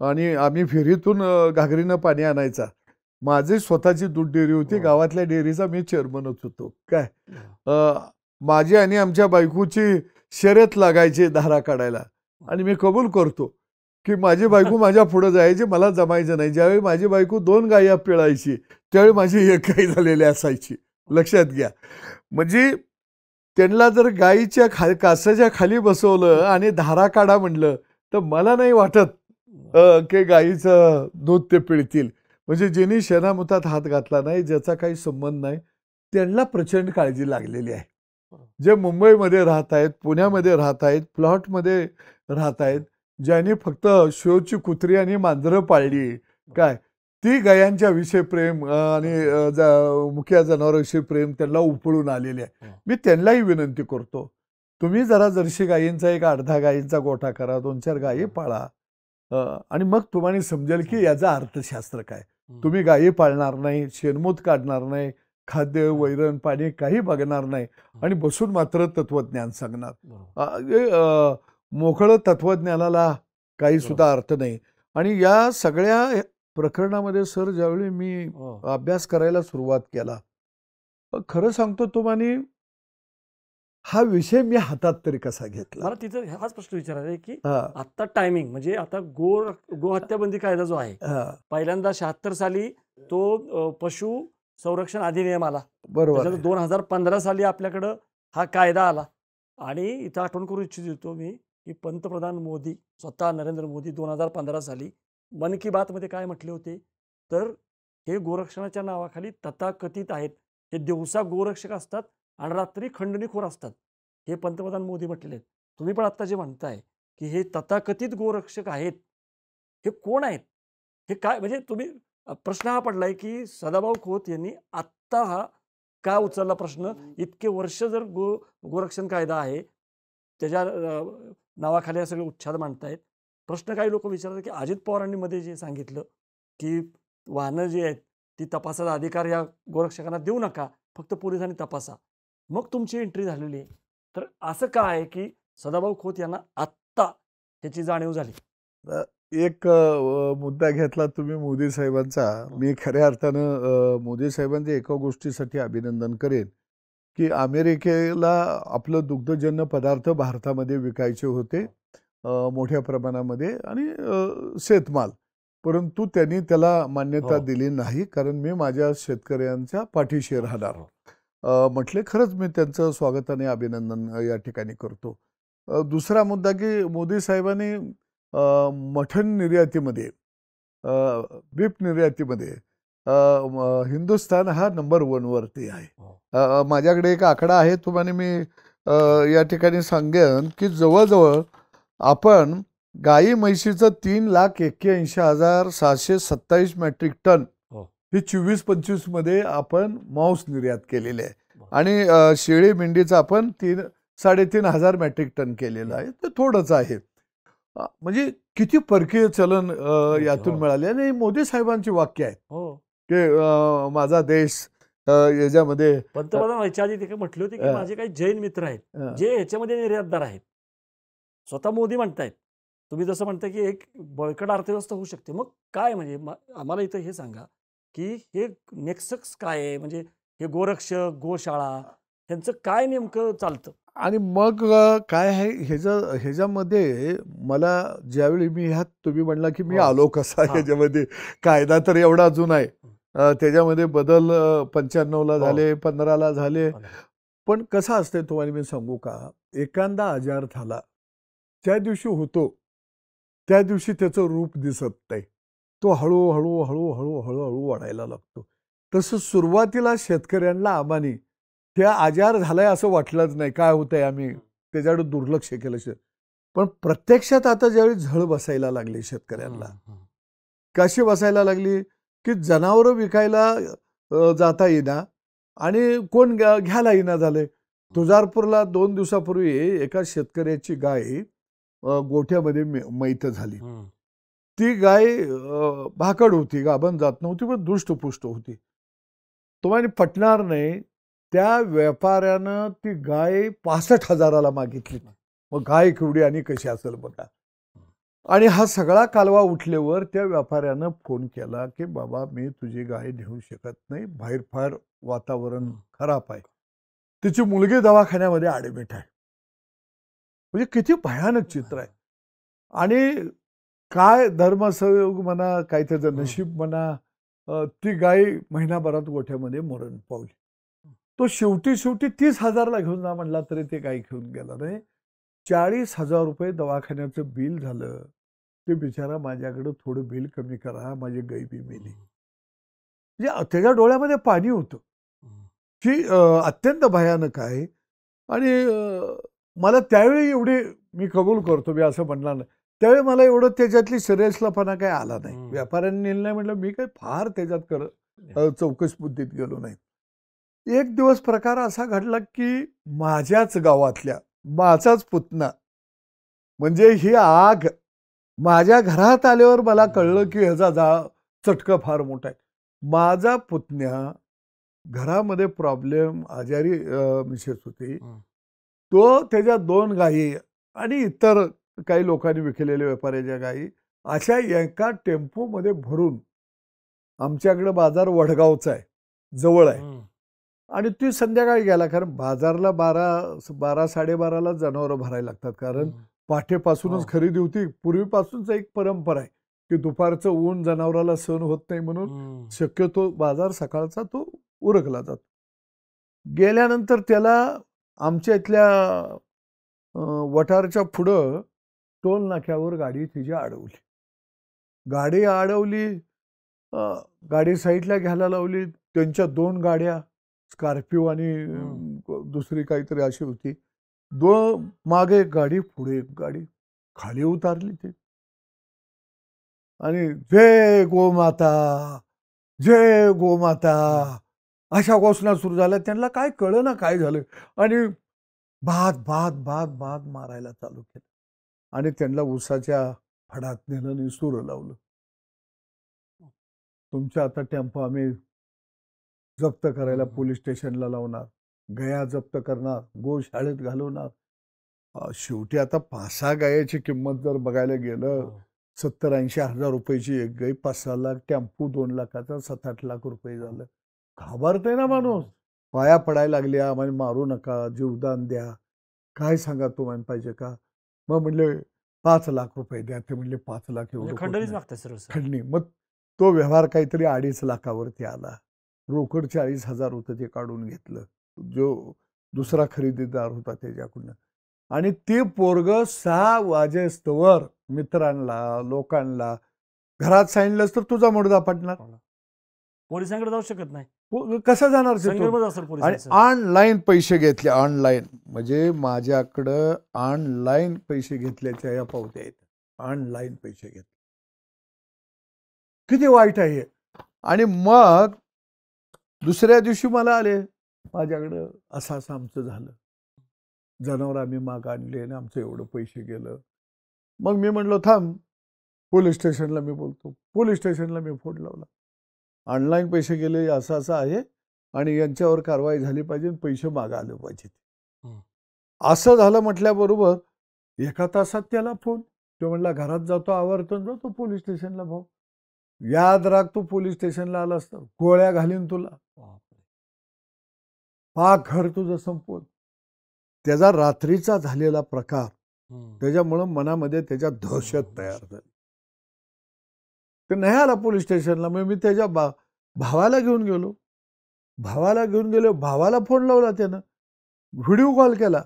आणि आम्ही फेरीतून घागरीनं पाणी आणायचा. माझी स्वतःची दूध डेअरी होती. हो. गावातल्या डेअरीचा मी चेअरमनच होतो. काय माझी आणि आमच्या बायकोची शर्यत लागायची धारा काढायला. आणि मी कबूल करतो की माझी बायको माझ्या पुढे जायची, मला जमायचं नाही. ज्यावेळी माझी बायको 2 गायी पिळायची त्यावेळी माझी 1 गाय झालेली असायची. लक्षात घ्या. म्हणजे त्यांना जर गायीच्या कासाच्या खाली बसवलं आणि धारा काढा म्हणलं तर मला नाही वाटत की गायीचं दूध ते पिळतील. म्हणजे ज्यांनी शेणामुतात हात घातला नाही, ज्याचा काही संबंध नाही, त्यांना प्रचंड काळजी लागलेली आहे. जे मुंबईमध्ये राहत आहेत, पुण्यामध्ये राहत आहेत, प्लॉटमध्ये राहत आहेत, ज्यांनी फक्त शोची कुत्री आणि मांजरं पाळली, काय ती गायांच्या विषयी प्रेम आणि मुख्य जनावरांविषयी प्रेम त्यांना उपळून आलेले आहे. मी त्यांनाही विनंती करतो, तुम्ही जरा जर्सी गायींचा एक अर्धा गायींचा गोठा करा, 2-4 गायी पाळा आणि मग तुम्हाला समजेल की याचा अर्थशास्त्र काय. तुम्ही गायी पाळणार नाही, शेणमूत काढणार नाही, खाद्य वैरण पाणी काही बघणार नाही आणि बसून मात्र तत्वज्ञान सांगणार. मोकळं तत्वज्ञानाला काही सुद्धा अर्थ नाही. आणि या सगळ्या प्रकरणामध्ये सर ज्यावेळी मी अभ्यास करायला सुरुवात केला, खरं सांगतो तुम्हाला हा विषय मी हातात तरी कसा घेतला. मला तिथं हाच प्रश्न विचारायचा आहे की आता टायमिंग म्हणजे आता गो हत्याबंदी कायदा जो आहे, पहिल्यांदा 76 साली तो पशु संरक्षण अधिनियम आला. बरोबर. 2015 साली आपल्याकडं हा कायदा आला. आणि इथं आठवण करू इच्छितो मी की पंतप्रधान मोदी स्वतः नरेंद्र मोदी 2015 साली मन की बात मध्ये काय म्हटले होते, तर हे गोरक्षणाच्या नावाखाली तथाकथित आहेत, हे दिवसा गोरक्षक असतात आणि रात्री खंडणीखोर असतात, हे पंतप्रधान मोदी म्हटलेले आहेत. तुम्ही पण आता जे म्हणताय की हे तथाकथित गोरक्षक आहेत, हे कोण आहेत, हे काय, म्हणजे तुम्ही प्रश्न हा पडलाय की सदाभाऊ खोत यांनी आत्ता हा का उचलला प्रश्न. इतके वर्ष जर गोरक्षण कायदा आहे त्याच्या नावाखाली हे सगळे उच्छाद मांडतायत. प्रश्न काही लोक विचारतात की अजित पवारांनी मध्ये जे सांगितलं की वाहनं जी आहेत ती तपासाचा अधिकार या गोरक्षकांना देऊ नका, फक्त पोलिसांनी तपासा, मग तुमची एंट्री झालेली आहे. तर असं काय आहे की सदाभाऊ खोत यांना आत्ता ह्याची जाणीव झाली. एक मुद्दा घेतला तुम्ही मोदी साहेबांचा. मी खऱ्या अर्थानं मोदी साहेबांचे एका गोष्टीसाठी अभिनंदन करेन की अमेरिकेला आपलं दुग्धजन्य पदार्थ भारतामध्ये विकायचे होते मोठ्या प्रमाणामध्ये आणि शेतमाल, परंतु त्यांनी त्याला मान्यता दिली नाही, कारण मी माझ्या शेतकऱ्यांच्या पाठीशी राहणार. म्हटले. खरंच मी त्यांचं स्वागत आणि अभिनंदन या ठिकाणी करतो. दुसरा मुद्दा की मोदी साहेबांनी मटण निर्यातीमध्ये, बीफ निर्यातीमध्ये हिंदुस्थान हा नंबर 1 वरती आहे. माझ्याकडे एक आकडा आहे, तुम्हाला मी या ठिकाणी सांगेन की जवळजवळ आपण गाई म्हैशीचं 3,81,727 मेट्रिक टन ही 24-25 मध्ये आपण मांस निर्यात केलेले आहे. आणि शेळी मेंढीचं आपण 3,500 मेट्रिक टन केलेलं आहे. ते थोडंच आहे. म्हणजे किती परकीय चलन यातून मिळाले. आणि मोदी साहेबांची वाक्य आहेत की माझा देश याच्यामध्ये. पंतप्रधान व्हायच्या आधी ते म्हटले होते की माझे काही जैन मित्र आहेत जे ह्याच्यामध्ये निर्यातदार आहेत. स्वतः मोदी म्हणतायत. तुम्ही जसं म्हणताय की एक बळकट अर्थव्यवस्था होऊ शकते. मग काय म्हणजे आम्हाला इथं हे सांगा की हे नेक्सस काय आहे? म्हणजे हे गोरक्षक, गोशाळा ह्यांचं काय नेमकं चालतं? आणि मग काय आहे ह्याच्यामध्ये मला ज्यावेळी मी तुम्ही म्हणला की मी आलो कसा ह्याच्यामध्ये, कायदा तर एवढा जुना आहे. त्याच्यामध्ये बदल 95ला झाले, 15ला झाले. पण कसं असतंय तुम्हाला मी सांगू का, एखादा आजार झाला त्या दिवशी होतो, त्या दिवशी त्याचं रूप दिसत नाही. तो हळूहळू हळूहळू हळूहळू वाढायला लागतो. तसं सुरुवातीला शेतकऱ्यांना आम्हाने त्या आजार झालाय असं वाटलंच नाही. काय होतंय आम्ही त्याच्याकडे दुर्लक्ष केलं. पण प्रत्यक्षात आता ज्यावेळी झळ बसायला लागली शेतकऱ्यांना, कशी बसायला लागली की जनावरं विकायला जाता येईना आणि कोण घ्यायला येईना झाले. तुळजापूरला 2 दिवसापूर्वी एका शेतकऱ्याची गाय गोठ्यामध्ये मैत झाली. ती गाय भाकड होती, गाभण जात नव्हती, पण दृष्टपुष्ट होती. तुम्हाला पटणार नाही, त्या व्यापाऱ्यानं ती गाय 65,000ला मागितली. मग गाय केवढी आणि कशी असेल बघा. आणि हा सगळा कालवा उठल्यावर त्या व्यापाऱ्यानं फोन केला की बाबा मी तुझी गाय नेऊ शकत नाही, बाहेर फार वातावरण खराब आहे. तिची मुलगी दवाखान्यामध्ये ॲडमिट आहे. म्हणजे किती भयानक चित्र आहे. आणि काय धर्मसंयोग म्हणा, काय त्याचं नशीब म्हणा, ती गाय महिनाभरात गोठ्यामध्ये मरण पावली. तो शेवटी 30,000ला घेऊन जा म्हणला तरी ते गाय घेऊन गेला नाही. 40,000 रुपये दवाखान्याचं बिल झालं. ते बिचारा माझ्याकडे थोडं बिल कमी करा, माझी गाय बी मेली. म्हणजे त्याच्या डोळ्यामध्ये पाणी होतं की अत्यंत भयानक आहे. आणि मला त्यावेळी एवढे, मी कबूल करतो, मी असं म्हणणार नाही, त्यावेळी मला एवढं त्याच्यातली सिरियसलापणा काही आला नाही. व्यापाऱ्यांनी नेलं नाही म्हटलं, मी काही फार त्याच्यात चौकस बुद्धीत गेलो नाही. एक दिवस प्रकार असा घडला की माझ्याच गावातल्या माझाच पुतना, म्हणजे ही आग माझ्या घरात आल्यावर मला कळलं की ह्याचा चटका फार मोठा आहे. माझा पुतण्या घरामध्ये प्रॉब्लेम, आजारी मिसेस होती. तो त्याच्या 2 गायी आणि इतर काही लोकांनी विकलेल्या व्यापाऱ्याच्या गायी अशा एका टेम्पोमध्ये भरून, आमच्याकडे बाजार वडगावचा आहे, जवळ आहे. आणि ती संध्याकाळी गेला, कारण बाजारला 12-12:30ला जनावरं भरायला लागतात, कारण पाठेपासूनच खरेदी होती. पूर्वीपासूनच एक परंपरा आहे की दुपारचं ऊन जनावराला सहन होत नाही, म्हणून शक्यतो बाजार सकाळचा तो उरकला जातो. गेल्यानंतर त्याला आमच्या इथल्या वटारच्या पुढं टोल नाक्यावर गाडी तिची अडवली. गाडी साईडला घ्यायला लावली. त्यांच्या 2 गाड्या, स्कॉर्पिओ आणि दुसरी काहीतरी अशी होती. 2 मागे एक गाडी, पुढे एक गाडी. खाली उतारली ते आणि जय गोमाता, जय गोमाता अशा घोषणा सुरू झाल्या. त्यांना काय कळलं ना काय झालं. आणि बाद मारायला चालू केलं. आणि त्यांना उसाच्या फडात नेलं आणि सूर लावलं. तुमच्या आता टेम्पो आम्ही जप्त करायला पोलीस स्टेशनला लावणार, गाया जप्त करणार, गोशाळेत घालवणार. शेवटी आता 5-6 गायाची किंमत जर बघायला गेलं, 70-80 हजार रुपयाची एक गाय, 5-6 लाख, टेम्पो 2 लाखाचा, 7-8 लाख रुपये झालं. घाबरतंय ना माणूस. पाया पडायला लागले, आम्हाला मारू नका, जीवदान द्या. काय सांगा तुम्हाला पाहिजे का? मग म्हणले 5 लाख रुपये द्या. ते म्हणले 5 लाख एवढं खंडणीच मागताय सर. खंडणी. मग तो व्यवहार काहीतरी 2.5 लाखावरती आला. रोकड 40,000 होतं, ते काढून घेतलं. जो दुसरा खरेदीदार होता त्याच्याकडून. आणि ते पोरग 6 वाजेस्तवर मित्रांना लोकांना घरात सांगितलंस तर तुझा मुडदा पडणार. पोलिसांकडे जाऊ शकत नाही. कसं जाणार ते? संगनमत असेल आणि पोलिसांचं. ऑनलाईन पैसे घेतले. ऑनलाईन म्हणजे माझ्याकडं ऑनलाईन पैसे घेतल्याच्या या पावत्या आहेत. ऑनलाईन पैसे घेतले. किती वाईट आहे हे. आणि मग दुसऱ्या दिवशी मला आले माझ्याकडं असं असं आमचं झालं, जनावर आम्ही माग आणले आणि आमचं एवढं पैसे गेलं. मग मी म्हणलो थांब, पोलीस स्टेशनला मी बोलतो. पोलीस स्टेशनला मी फोन लावला. ऑनलाईन पैसे गेले असं असं आहे आणि यांच्यावर कारवाई झाली पाहिजे, पैसे मागं आले पाहिजेत. असं झालं म्हटल्याबरोबर 1 तासात त्याला फोन. तो म्हणला घरात जातो, आवर्तून जातो पोलीस स्टेशनला. भाऊ याद राख, तू पोलीस स्टेशनला आला असता गोळ्या घालीन तुला, पाक घर तुझं संपवून. त्याचा रात्रीचा झालेला प्रकार, त्याच्यामुळं मनामध्ये त्याच्या दहशत तयार झाली. ते नाही आला पोलीस स्टेशनला. मग मी त्याच्या भावाला घेऊन गेलो. भावाला फोन लावला त्यानं, व्हिडिओ कॉल केला.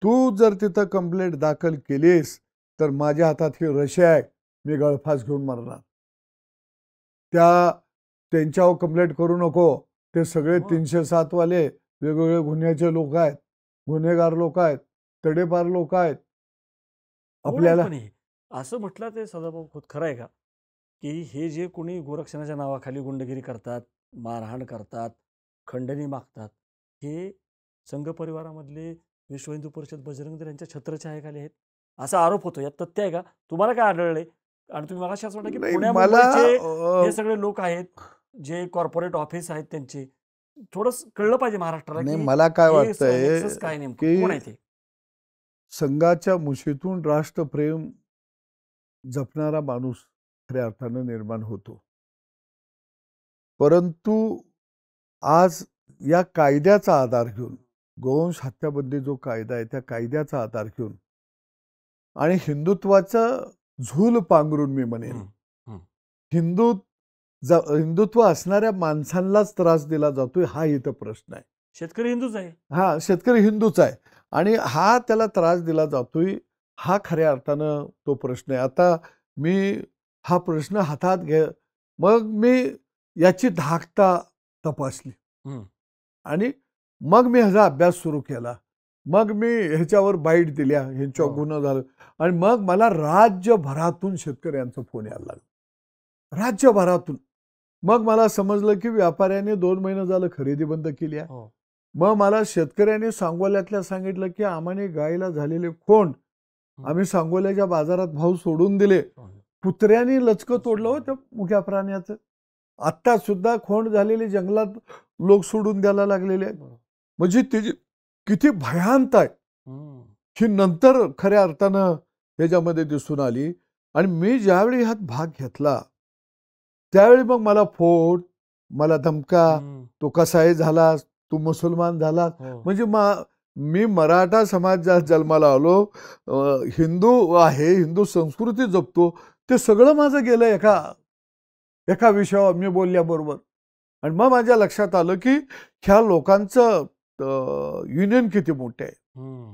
तू जर तिथं कंप्लेंट दाखल केलीस तर माझ्या हातात ही रशी आहे, मी गळफास घेऊन मरणार. त्यांच्यावर कंप्लेंट करू नको. ते सगळे 307 वाले वेगवेगळे गुन्ह्याचे लोक आहेत, गुन्हेगार लोक आहेत, तडेपार लोक आहेत. आपल्याला असं म्हटलं ते सदाभाऊ खूप खरं आहे का, की हे जे कोणी गोरक्षणाच्या नावाखाली गुंडगिरी करतात, मारहाण करतात, खंडणी मागतात, हे संघ परिवारामधले विश्व हिंदू परिषद बजरंग दल यांच्या छत्रछायेखाली आहेत असा आरोप होतो. यात तथ्य आहे का? तुम्हाला काय आढळलंय? आणि तुम्ही मगाशी असं वाटतं की पुण्यामुंबईचे हे सगळे लोक आहेत, जे कॉर्पोरेट ऑफिस आहेत त्यांचे, थोडं कळलं पाहिजे महाराष्ट्राला. नाही, मला काय वाटतंय काय नेमकं कोण आहे ते? संघाच्या मुशीतून राष्ट्रप्रेम जपणारा माणूस खऱ्या अर्थानं निर्माण होतो. परंतु आज या कायद्याचा आधार घेऊन, गोवंश हत्याबंदी जो कायदा आहे त्या कायद्याचा आधार घेऊन आणि हिंदुत्वाचा झूल पांघरून मी म्हणेन, हिंदुत्व असणाऱ्या माणसांनाच त्रास दिला जातोय हा इथं प्रश्न आहे. शेतकरी हिंदूच आहे. हा, शेतकरी हिंदूच आहे आणि हा त्याला त्रास दिला जातोय, हा खऱ्या अर्थानं तो प्रश्न आहे. आता मी हा प्रश्न हातात मग मी याची धाकता तपासली आणि मग मी ह्याचा अभ्यास सुरू केला. मग मी ह्याच्यावर बाईट दिल्या, ह्यांच्यावर गुन्हा झालं आणि मग मला राज्यभरातून शेतकऱ्यांचा फोन यायला लागला, राज्यभरातून. मग मला समजलं की व्यापाऱ्याने 2 महिने झालं खरेदी बंद केली आहे. मग मला शेतकऱ्याने सांगोल्यातल्या सांगितलं की आम्हाने गायला झालेले खोंड आम्ही सांगोल्याच्या बाजारात भाव सोडून दिले. कुत्र्याने लचकं तोडलं हो त्या मुक्या प्राण्याचं. आत्ता सुद्धा खोंड झालेली जंगलात लोक सोडून द्यायला लागलेले आहेत. म्हणजे त्याची किती भयांत आहे ही नंतर खऱ्या अर्थानं त्याच्यामध्ये दिसून आली. आणि मी ज्यावेळी ह्यात भाग घेतला त्यावेळी मग मला फोड, मला धमका, तो कसाही झालास, तू मुसलमान झालास. म्हणजे मी मराठा समाजात जन्माला आलो, हिंदू आहे, हिंदू संस्कृती जपतो, ते सगळं माझं गेलं एका विषयावर मी बोलल्याबरोबर. आणि मग माझ्या लक्षात आलं की ह्या लोकांचं युनियन किती मोठे आहे.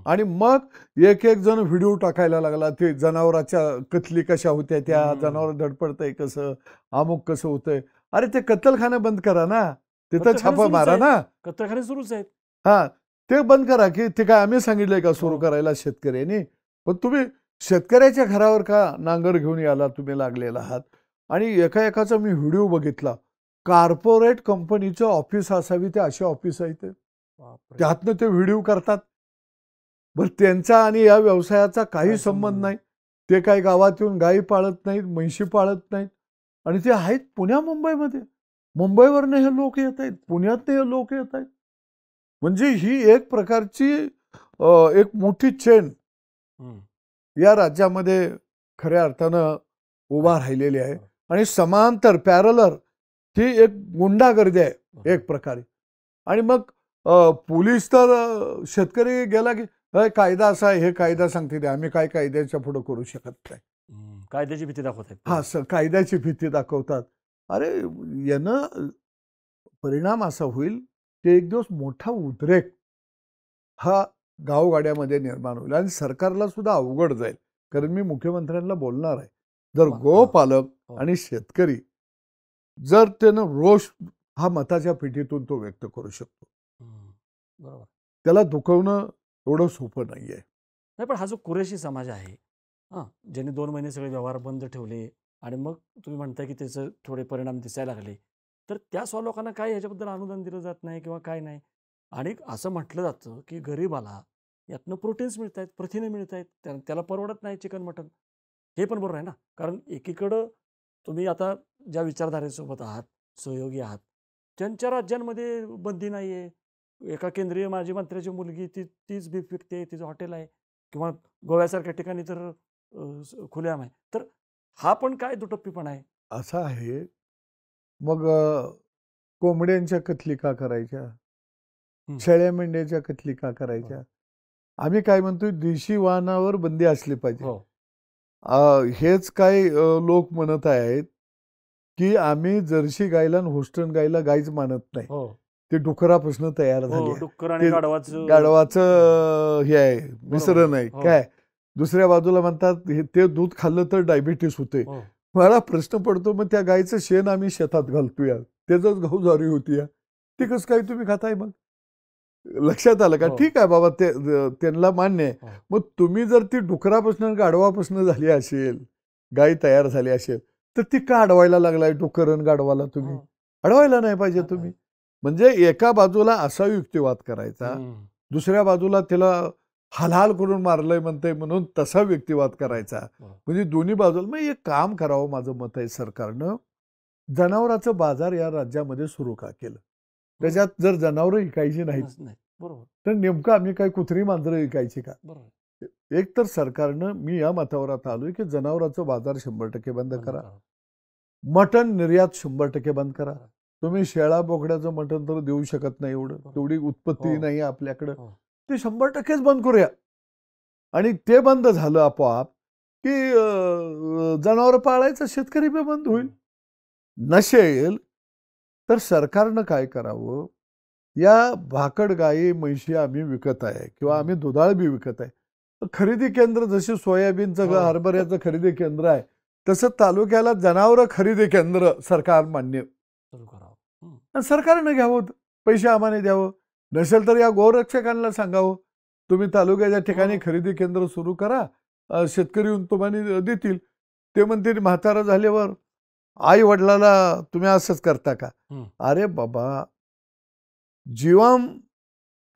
आणि मग एक जण व्हिडिओ टाकायला लागला, ते जनावराच्या कत्तली कशा होत्या, त्या जनावर धडपडतंय कसं, अमुक कसं होतंय. अरे ते कत्तलखाना बंद करा ना, तिथं छापा मारा ना. कत्तलखाने सुरूच आहेत. हा, ते बंद करा. की ते काय आम्ही सांगितलंय का सुरू करायला शेतकऱ्यांनी? पण तुम्ही शेतकऱ्याच्या घरावर का नांगर घेऊन याला तुम्ही लागलेला आहात. आणि एकाचा मी व्हिडिओ बघितला, कॉर्पोरेट कंपनीचं ऑफिस असावी ते असे ऑफिस आहेत, त्यातनं ते व्हिडिओ करतात. बरं, त्यांचा आणि या व्यवसायाचा काही संबंध नाही. ते काही गावात येऊन गायी पाळत नाहीत, म्हैशी पाळत नाहीत. आणि ते आहेत पुण्या मुंबईमध्ये. मुंबईवरनं हे लोक येत आहेत, पुण्यातनं हे लोक येत आहेत. म्हणजे ही एक प्रकारची एक मोठी चेन या राज्यामध्ये खऱ्या अर्थानं उभा राहिलेली आहे. आणि समांतर पॅरलर ही एक गुंडागर्दी आहे एक प्रकारे. आणि मग पोलीस तर शेतकरी गेला की कायदा असा आहे, हे कायदा सांगते ते, आम्ही काय कायद्याच्या पुढे करू शकत नाही, कायद्याची भीती दाखवतात. हा सर, कायद्याची भीती दाखवतात. अरे यानं परिणाम असा होईल की एक दिवस मोठा उद्रेक हा गावगाड्यामध्ये निर्माण होईल आणि सरकारला सुद्धा अवघड जाईल. कारण मी मुख्यमंत्र्यांना बोलणार आहे. जर हां, गोपालक हो. आणि शेतकरी जर त्यानं रोष हा मताच्या पेटीतून तो व्यक्त करू शकतो. बरोबर. त्याला दुखवणं एवढं सोपं नाहीये. नाही, पण हा जो कुरेशी समाज आहे, हां, ज्यांनी 2 महिने सगळे व्यवहार बंद ठेवले आणि मग तुम्ही म्हणताय की त्याचे थोडे परिणाम दिसायला लागले. तर त्या लोकांना काय ह्याच्याबद्दल अनुदान दिलं जात नाही किंवा काय नाही. आणि असं म्हटलं जातं की गरीबाला यातनं प्रोटीन्स मिळतायत, प्रथिने मिळतायत. त्याला परवडत नाही चिकन, मटण. हे पण बरोबर आहे ना. कारण एकीकडं तुम्ही आता ज्या विचारधारेसोबत आहात, सहयोगी आहात, त्यांच्या राज्यांमध्ये बंदी नाहीये. एका केंद्रीय माजी मंत्र्याची मुलगी तीच बीफ विकते, तिचं हॉटेल आहे किंवा गोव्यासारख्या ठिकाणी तर खुलेआम आहे. तर हा पण काय दुटप्पीपणा आहे? असं आहे. मग कोंबड्यांच्या कत्तली का करायच्या? हं. शेळ्या मेंढ्याच्या कत्तली का करायच्या? आम्ही काय म्हणतोय, देशी वाहनावर बंदी असली पाहिजे. हो. हेच काही लोक म्हणत आहेत, की आम्ही जर्सी गायला आणि होस्टन गायला गायच मानत नाही. हो. ते डुकरापासून तयार हो, झाली आहे. डुक्कर आणि ते गाढवाचं गाढवाचं हे आहे, बरोबर. मिश्रण आहे. हो. काय दुसऱ्या बाजूला म्हणतात हे ते दूध खाल्लं तर डायबिटीस होते. हो. मला प्रश्न पडतो, मग त्या गायचं शेण आम्ही शेतात घालतोया, त्याचंच गहूज्वारी होतीया, ते कसं काय तुम्ही खाताय मग? लक्षात आलं का? हो. ठीक आहे बाबा, ते त्यांना मान्य आहे. हो. मग तुम्ही जर ती डुकरापासून गाढवापासून झाली असेल, गाय तयार झाली असेल, तर ती का अडवायला लागलाय डुकर आणि गाढवाला तुम्ही? हो. अडवायला नाही पाहिजे नाही तुम्ही. म्हणजे एका बाजूला असा युक्तिवाद करायचा, दुसऱ्या बाजूला त्याला हाल करून मारलंय म्हणतंय म्हणून तसा युक्तिवाद करायचा. म्हणजे दोन्ही बाजूला मग एक काम करावं, माझं मत आहे सरकारनं. जनावरांचं बाजार या राज्यामध्ये सुरू का केलं? त्याच्यात जर जनावरं विकायची नाहीत, बरोबर, तर नेमकं आम्ही काय कुत्री मांजरं विकायची का? बरोबर. एक तर सरकारनं, मी या मतावर आता आलोय, की जनावरांचं बाजार 100% बंद करा. मटण निर्यात 100% बंद करा. तुम्ही शेळा बोकड्याचं मटण तर देऊ शकत नाही एवढं, तेवढी उत्पत्ती नाही आपल्याकडं. ते 100%च बंद करूया. आणि ते बंद झालं आपोआप, की जनावरं पाळायचं शेतकरी बी बंद होईल. नसेल तर सरकारनं काय करावं, या भाकड गायी म्हशी आम्ही विकत आहे किंवा आम्ही दुधाळ बी विकत आहे, तर खरेदी केंद्र जसे सोयाबीनचं हरभऱ्याचं खरेदी केंद्र आहे, तसं तालुक्याला जनावरं खरेदी केंद्र सरकार मान्य सुरू करावं. आणि सरकारनं घ्यावं, पैसे आम्हाला द्यावं. नसेल तर या गोरक्षकांना सांगावं, तुम्ही तालुक्याच्या ठिकाणी खरेदी केंद्र सुरू करा, शेतकरी येऊन तुम्हाला देतील. ते म्हणतील म्हातारं झाल्यावर आई वडिलाला तुम्ही असंच करता का? अरे बाबा, जीवम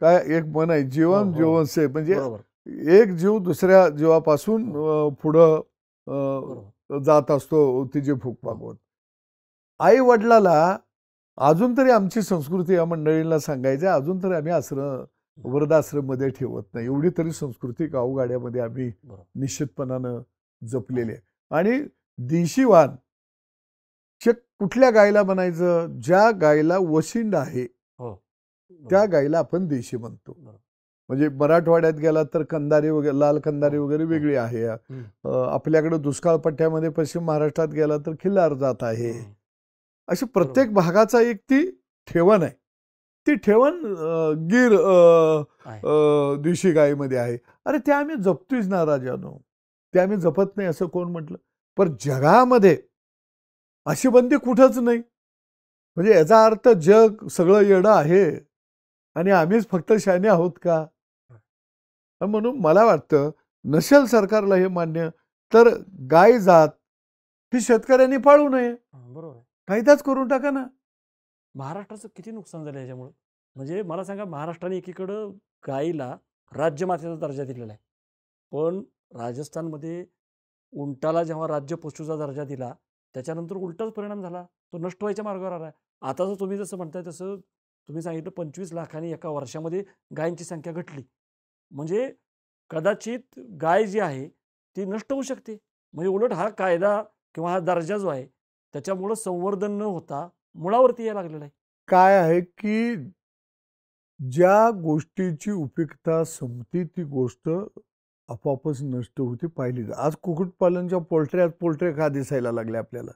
काय एक म्हण आहे, जीवन जीवन से, म्हणजे एक जीव दुसऱ्या जीवापासून पुढं जात असतो तिची भूक भागवत. आई वडिलाला अजून तरी आमची संस्कृती या मंडळींना सांगायची, अजून तरी आम्ही वृद्धाश्रम मध्ये ठेवत नाही. एवढी तरी संस्कृती गावगाड्यामध्ये आम्ही निश्चितपणानं जपलेली आहे. आणि देशी वाण कुठल्या गायला म्हणायचं? ज्या गायला वशिंड आहे त्या गायला आपण देशी म्हणतो. म्हणजे मराठवाड्यात गेला तर कंदारी वगैरे, लाल कंदारी वगैरे वेगळी आहे. आपल्याकडे दुष्काळ पट्ट्यामध्ये पश्चिम महाराष्ट्रात गेला तर खिल्लार जात आहे. अशी प्रत्येक भागाचा एक ती ठेवण आहे. ती ठेवण गीर देशी गायीमध्ये आहे. अरे ते आम्ही जपतोच ना राजानो, ते आम्ही जपत नाही असं कोण म्हटलं? पण जगामध्ये अशी बंदी कुठंच नाही. म्हणजे याचा अर्थ जग सगळं येडं आहे आणि आम्हीच फक्त शहाणे आहोत का? म्हणून मला वाटतं, नसेल सरकारला हे मान्य, तर गाय जात ही शेतकऱ्यांनी पाळू नये. बरोबर, कायदाच करून टाका ना. महाराष्ट्राचं किती नुकसान झालं याच्यामुळे? म्हणजे मला सांगा, महाराष्ट्राने एकीकडं गायीला राज्यमातेचा दर्जा दिलेला आहे, पण राजस्थानमध्ये उंटाला जेव्हा राज्य पशूचा दर्जा दिला, त्याच्यानंतर उलटाच परिणाम झाला. तो नष्ट व्हायच्या मार्गावर आला. आता जर तुम्ही जसं म्हणताय तसं तुम्ही सांगितलं 25 लाखांनी एका वर्षामध्ये गायींची संख्या घटली. म्हणजे कदाचित गाय जी आहे ती नष्ट होऊ शकते. म्हणजे उलट हा कायदा किंवा हा दर्जा जो आहे त्याच्यामुळं संवर्धन न होता मुळावरती यायला लागलेला आहे. काय आहे की ज्या गोष्टीची उपयुक्तता संपती ती गोष्ट आपोआपच नष्ट होती पाहिली. आज कुक्कुटपालनच्या पोल्ट्र्या का दिसायला लागल्या आपल्याला?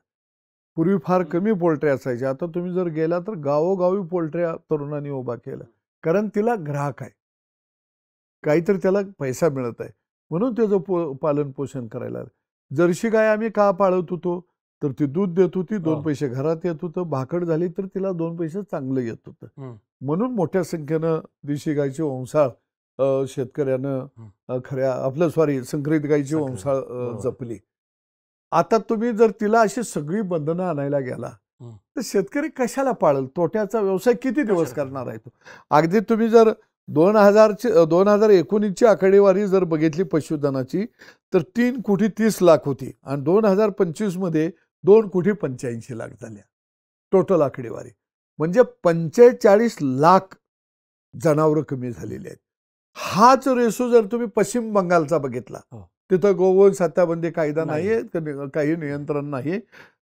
पूर्वी फार कमी पोल्ट्र्या असायच्या. आता तुम्ही जर गेला तर गावोगावी पोल्ट्र्या तरुणांनी उभा केला. कारण तिला ग्राहक आहे. काहीतरी त्याला पैसा मिळत आहे. म्हणून त्याचं पालन पोषण करायला. जर्सी गाय आम्ही का पाळत होतो? तर ती दूध देत होती, 2 पैसे घरात येत होतं. भाकड झाली तर तिला 2 पैसे चांगलं येत होतं. म्हणून मोठ्या संख्येनं देशी गायची वंशाळ शेतकऱ्यानं संकरित गायची वंशाळ जपली. आता तुम्ही जर तिला अशी सगळी बंधनं आणायला गेला तर शेतकरी कशाला पाळल? तोट्याचा व्यवसाय किती दिवस करणार आहे तो? अगदी तुम्ही जर 2019ची आकडेवारी जर बघितली पशुधनाची तर 3,30,00,000 होती आणि 2025 मध्ये 2,85,00,000 झाल्या टोटल आकडेवारी. म्हणजे 45,00,000 जनावरं कमी झालेली आहेत. हाच रेशो जर तुम्ही पश्चिम बंगालचा बघितला, तिथं गोवंश हत्याबंदी कायदा नाहीये, काही नियंत्रण नाही,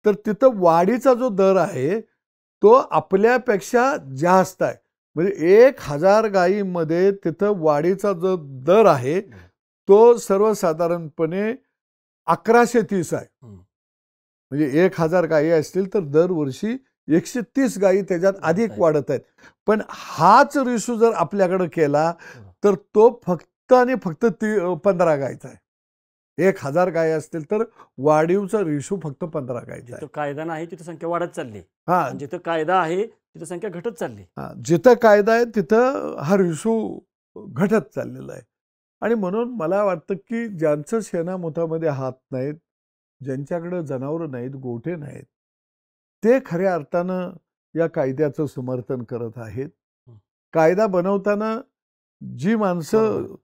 तर तिथं वाढीचा जो दर आहे तो आपल्यापेक्षा जास्त आहे. म्हणजे 1,000 गायीमध्ये तिथं वाढीचा जो दर आहे तो सर्वसाधारणपणे 1,130 आहे. म्हणजे 1,000 गायी असतील तर दरवर्षी 130 गायी त्याच्यात अधिक वाढत आहेत. पण हाच रेशो जर आपल्याकडे केला तर तो फक्त आणि फक्त 15 गायीचा आहे. 1,000 गायी असतील तर वाढीवचा रेशो फक्त 15 गायीचा आहे. जिथं कायदा नाही तिथं संख्या वाढत चालली. हा, जिथं कायदा आहे तिथं संख्या घटत चालली. जिथं कायदा आहे तिथं हा रेशो घटत चाललेला आहे. आणि म्हणून मला वाटतं की ज्यांचं शेणामुतामध्ये हात नाहीत, ज्यांच्याकडे जनावरं नाहीत, गोठे नाहीत, ते खऱ्या अर्थानं या कायद्याचं समर्थन करत आहेत. कायदा बनवताना जी माणसं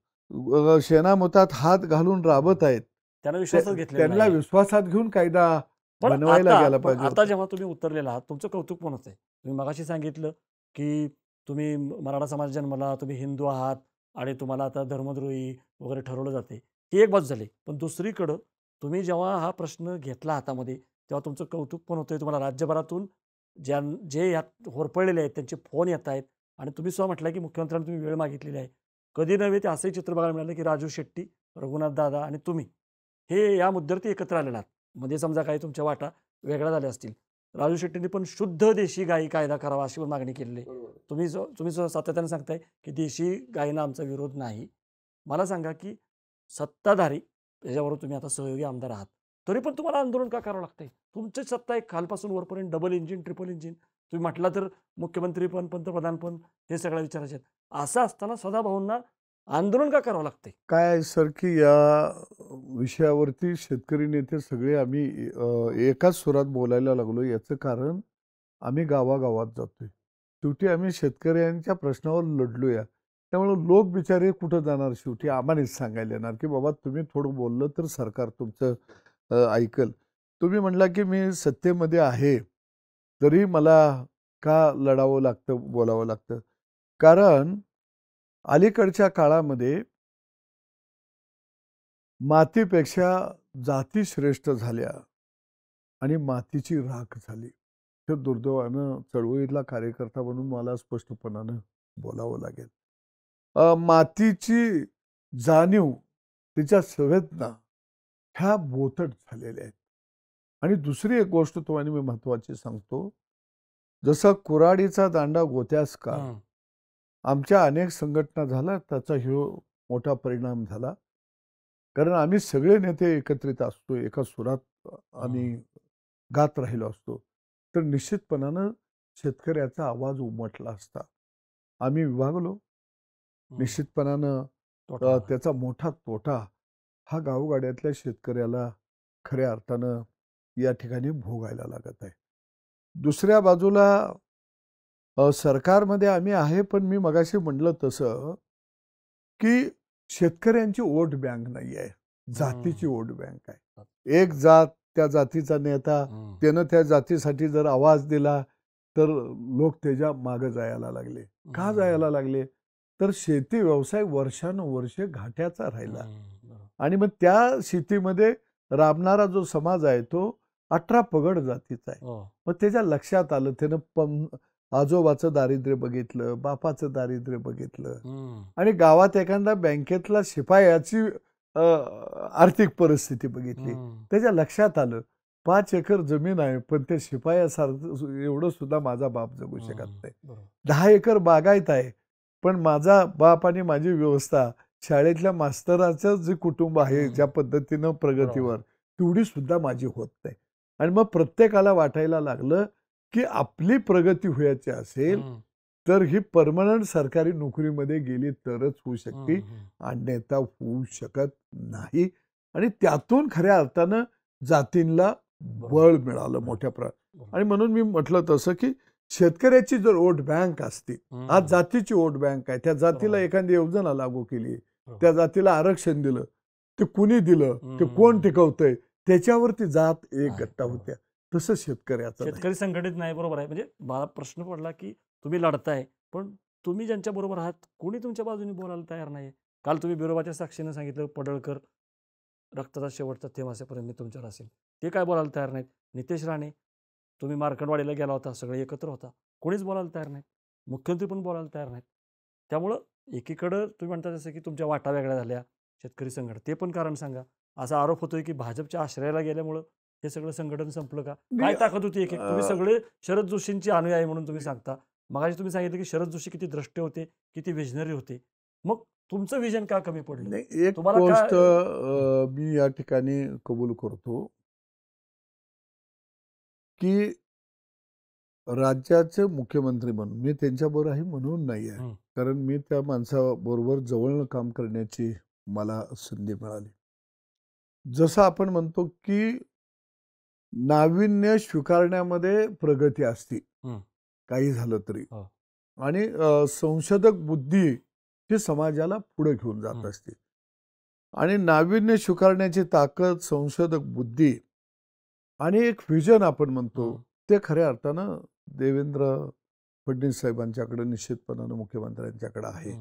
शेणामुतात हात घालून राबत आहेत त्यांना विश्वासात घेतलेला त्यांना नाही. विश्वासात घेऊन कायदा पण बनवायला गेला आता पाहिजे. जेव्हा तुम्ही उतरलेला आहात तुमचं कौतुक पण होतंय. तुम्ही मगाशी सांगितलं की तुम्ही मराठा समाज जन्मला, तुम्ही हिंदू आहात आणि तुम्हाला आता धर्मद्रोही वगैरे ठरवलं जाते. ही एक बाजू झाली. पण दुसरीकडं तुम्ही जेव्हा हा प्रश्न घेतला हातामध्ये तेव्हा तुमचं कौतुक पण होतंय. तुम्हाला राज्यभरातून जे यात होरपळलेले आहेत त्यांचे फोन येत आहेत आणि तुम्ही स्वतः म्हटलं की मुख्यमंत्र्यांनी तुम्ही वेळ मागितलेली आहे. कधी नव्हे ते असंही चित्र बघायला मिळालं की राजू शेट्टी, रघुनाथ दादा आणि तुम्ही हे या मुद्द्यावरती एकत्र आलेला आहात. मध्ये समजा काही तुमच्या वाटा वेगळ्या झाल्या असतील. राजू शेट्टींनी पण शुद्ध देशी गायी कायदा करावा अशी पण मागणी केलेली आहे. तुम्ही सातत्याने सांगताय की देशी गायींना आमचा विरोध नाही. मला सांगा की सत्ताधारी याच्याबरोबर तुम्ही आता सहयोगी आमदार आहात, तरी पण तुम्हाला आंदोलन का करावं लागतंय? तुमची सत्ता आहे खालपासून वरपर्यंत, डबल इंजिन, ट्रिपल इंजिन. तुम्ही म्हटला तर मुख्यमंत्री पण, पंतप्रधान पण हे सगळ्या विचारायचे आहेत. असं असताना सदाभाऊंना आंदोलन का करावं लागतंय? काय आहे सर की या विषयावरती शेतकरी नेते सगळे आम्ही एकाच सुरात बोलायला लागलो. याचं कारण आम्ही गावागावात जातोय. शेवटी आम्ही शेतकऱ्यांच्या प्रश्नावर लढलोया. त्यामुळे लोक बिचारे कुठं जाणार? शेवटी आम्हालाच सांगायला येणार की बाबा तुम्ही थोडं बोललं तर सरकार तुमचं ऐकल. तुम्ही म्हणला की मी सत्तेमध्ये आहे तरी मला का लढावं लागतं, बोलावं लागतं? कारण अलीकडच्या काळामध्ये मातीपेक्षा जाती श्रेष्ठ झाल्या आणि मातीची राख झाली. तर दुर्दैवानं चळवळीतला कार्यकर्ता म्हणून मला स्पष्टपणानं बोलावं लागेल. मातीची जाणीव, तिच्या संवेदना ह्या बोथट झालेल्या आहेत. आणि दुसरी एक गोष्ट तुम्हाला मी महत्वाची सांगतो. जसं कुऱ्हाडीचा दांडा गोत्यास का, आमच्या अनेक संघटना झाल्या, त्याचा मोठा परिणाम झाला. कारण आम्ही सगळे नेते एकत्रित असतो, एका सुरात आम्ही गात राहिलो असतो, तर निश्चितपणानं शेतकऱ्याचा आवाज उमटला असता. आम्ही विभागलो. निश्चितपणानं त्याचा मोठा तोटा हा गावगाड्यातल्या शेतकऱ्याला खऱ्या अर्थानं या ठिकाणी भोगायला लागत आहे. दुसऱ्या बाजूला सरकारमध्ये आम्ही आहे, पण मी मगाशी म्हटलं तसं की शेतकऱ्यांची वोट बँक नाही आहे, जातीची वोट बँक आहे. एक जात, त्या जातीचा नेता, त्यानं त्या जातीसाठी जर आवाज दिला तर लोक त्याच्या मागं जायला लागले. का जायला लागले? तर शेती व्यवसाय वर्षानुवर्षे घाट्याचा राहिला. आणि मग त्या शेतीमध्ये राबणारा जो समाज आहे तो 18 पगड जातीचा आहे. मग त्याच्या लक्षात आलं, त्यानं आजोबाचं दारिद्र्य बघितलं, बापाचं दारिद्र्य बघितलं आणि गावात एखादा बँकेतला शिपायाची आर्थिक परिस्थिती बघितली. त्याच्या लक्षात आलं 5 एकर जमीन आहे, पण त्या शिपायासारखं एवढं सुद्धा माझा बाप जगू शकत नाही. 10 एकर बागायत आहे, पण माझा बाप आणि माझी व्यवस्था शाळेतल्या मास्तराचं जे कुटुंब आहे ज्या पद्धतीनं प्रगतीवर, तेवढी सुद्धा माझी होत नाही. आणि मग प्रत्येकाला वाटायला लागलं की आपली प्रगती व्हायची असेल तर ही परमनंट सरकारी नोकरीमध्ये गेली तरच होऊ शकते, अन्यथा होऊ शकत नाही. आणि त्यातून खऱ्या अर्थानं जातींना बळ मिळालं मोठ्या प्रमाणात. आणि म्हणून मी म्हटलं तसं की शेतकऱ्याची जर वोट बँक असती, आज जातीची वोट बँक आहे, त्या जातीला एखादी योजना लागू केली, त्या जातीला आरक्षण दिलं, ते कुणी दिलं, ते कोण टिकवतंय, त्याच्यावरती जात एक गट्टा होत्या. तसं शेतकऱ्याचं शेतकरी संघटित नाही. बरोबर आहे. म्हणजे मला प्रश्न पडला की तुम्ही लढताय, पण तुम्ही ज्यांच्या बरोबर आहात कोणी तुमच्या बाजूने बोलायला तयार नाही. काल तुम्ही बिरोबाच्या साक्षीनं सांगितलं पडळकर रक्ताचा शेवटचा थेंब असेपर्यंत मी तुमच्यावर असेल, ते काय बोलायला तयार नाहीत. नितेश राणे, तुम्ही मार्कंडवाडीला गेला होता, सगळे एकत्र होता, कोणीच बोलायला तयार नाहीत. मुख्यमंत्री पण बोलायला तयार नाहीत. त्यामुळं एकीकडं तुम्ही म्हणता जसं की तुमच्या वाटा वेगळ्या झाल्या, शेतकरी संघटना, ते पण कारण सांगा. असा आरोप होतोय की भाजपच्या आश्रयाला गेल्यामुळं हे सगळं संघटन संपलं का? काय ताकद होती? एक तुम्ही सगळे शरद जोशींची अनुयायी म्हणून तुम्ही सांगता. मगाशी तुम्ही सांगितलं की शरद जोशी किती द्रष्टे होते, किती विजनरी होते. मग तुमचं विजन का कमी पडलं? नाही, एक गोष्ट मी या ठिकाणी कबूल करतो की राज्याचे मुख्यमंत्री म्हणून मी त्यांच्याबरोबर आहे म्हणून नाही आहे, कारण मी त्या माणसाबरोबर जवळनं काम करण्याची मला संधी मिळाली. जसं आपण म्हणतो की नाविन्य स्वीकारण्यामध्ये प्रगती असते, काही झालं तरी, आणि संशोधक बुद्धी ही समाजाला पुढे घेऊन जात असते. आणि नाविन्य स्वीकारण्याची ताकद, संशोधक बुद्धी आणि एक व्हिजन आपण म्हणतो ते खऱ्या अर्थानं देवेंद्र फडणवीस साहेबांच्याकडे निश्चितपणानं मुख्यमंत्र्यांच्याकडे आहे.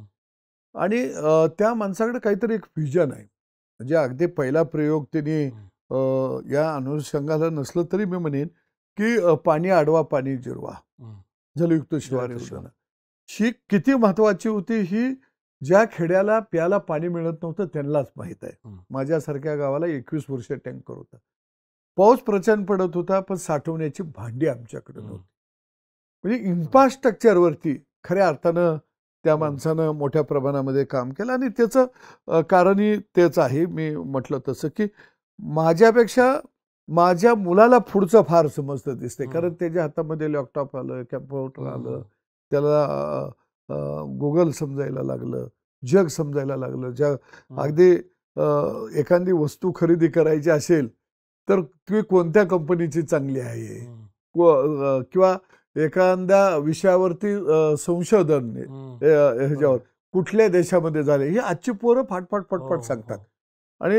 आणि त्या माणसाकडे काहीतरी एक व्हिजन आहे. म्हणजे अगदी पहिला प्रयोग त्यांनी या अनुषंगाला नसलं तरी मी म्हणेन की पाणी अडवा पाणी जिरवा, जलयुक्त शिवार योजना ही किती महत्वाची होती, ही ज्या खेड्याला प्यायला पाणी मिळत नव्हतं त्यांनाच माहित आहे. माझ्यासारख्या गावाला 21 वर्ष टँकर होता, पाऊस प्रचंड पडत होता, पण साठवण्याची भांडी आमच्याकडे नव्हती. म्हणजे इन्फ्रास्ट्रक्चरवरती खऱ्या अर्थानं त्या माणसानं मोठ्या प्रमाणामध्ये काम केलं. आणि त्याचं कारणही तेच आहे, मी म्हटलं तसं की माझ्यापेक्षा माझ्या मुलाला पुढचं फार समजतं दिसते, कारण त्याच्या हातामध्ये लॅपटॉप आलं, कॅम्प्युटर आलं, त्याला गुगल समजायला लागलं, जग समजायला लागलं. अगदी एखादी वस्तू खरेदी करायची असेल तर ती कोणत्या कंपनीची चांगली आहे, किंवा एखाद्या विषयावरती संशोधन ह्याच्यावर कुठल्या देशामध्ये झाले, ही आजची पोरं फाटफाट सांगतात. आणि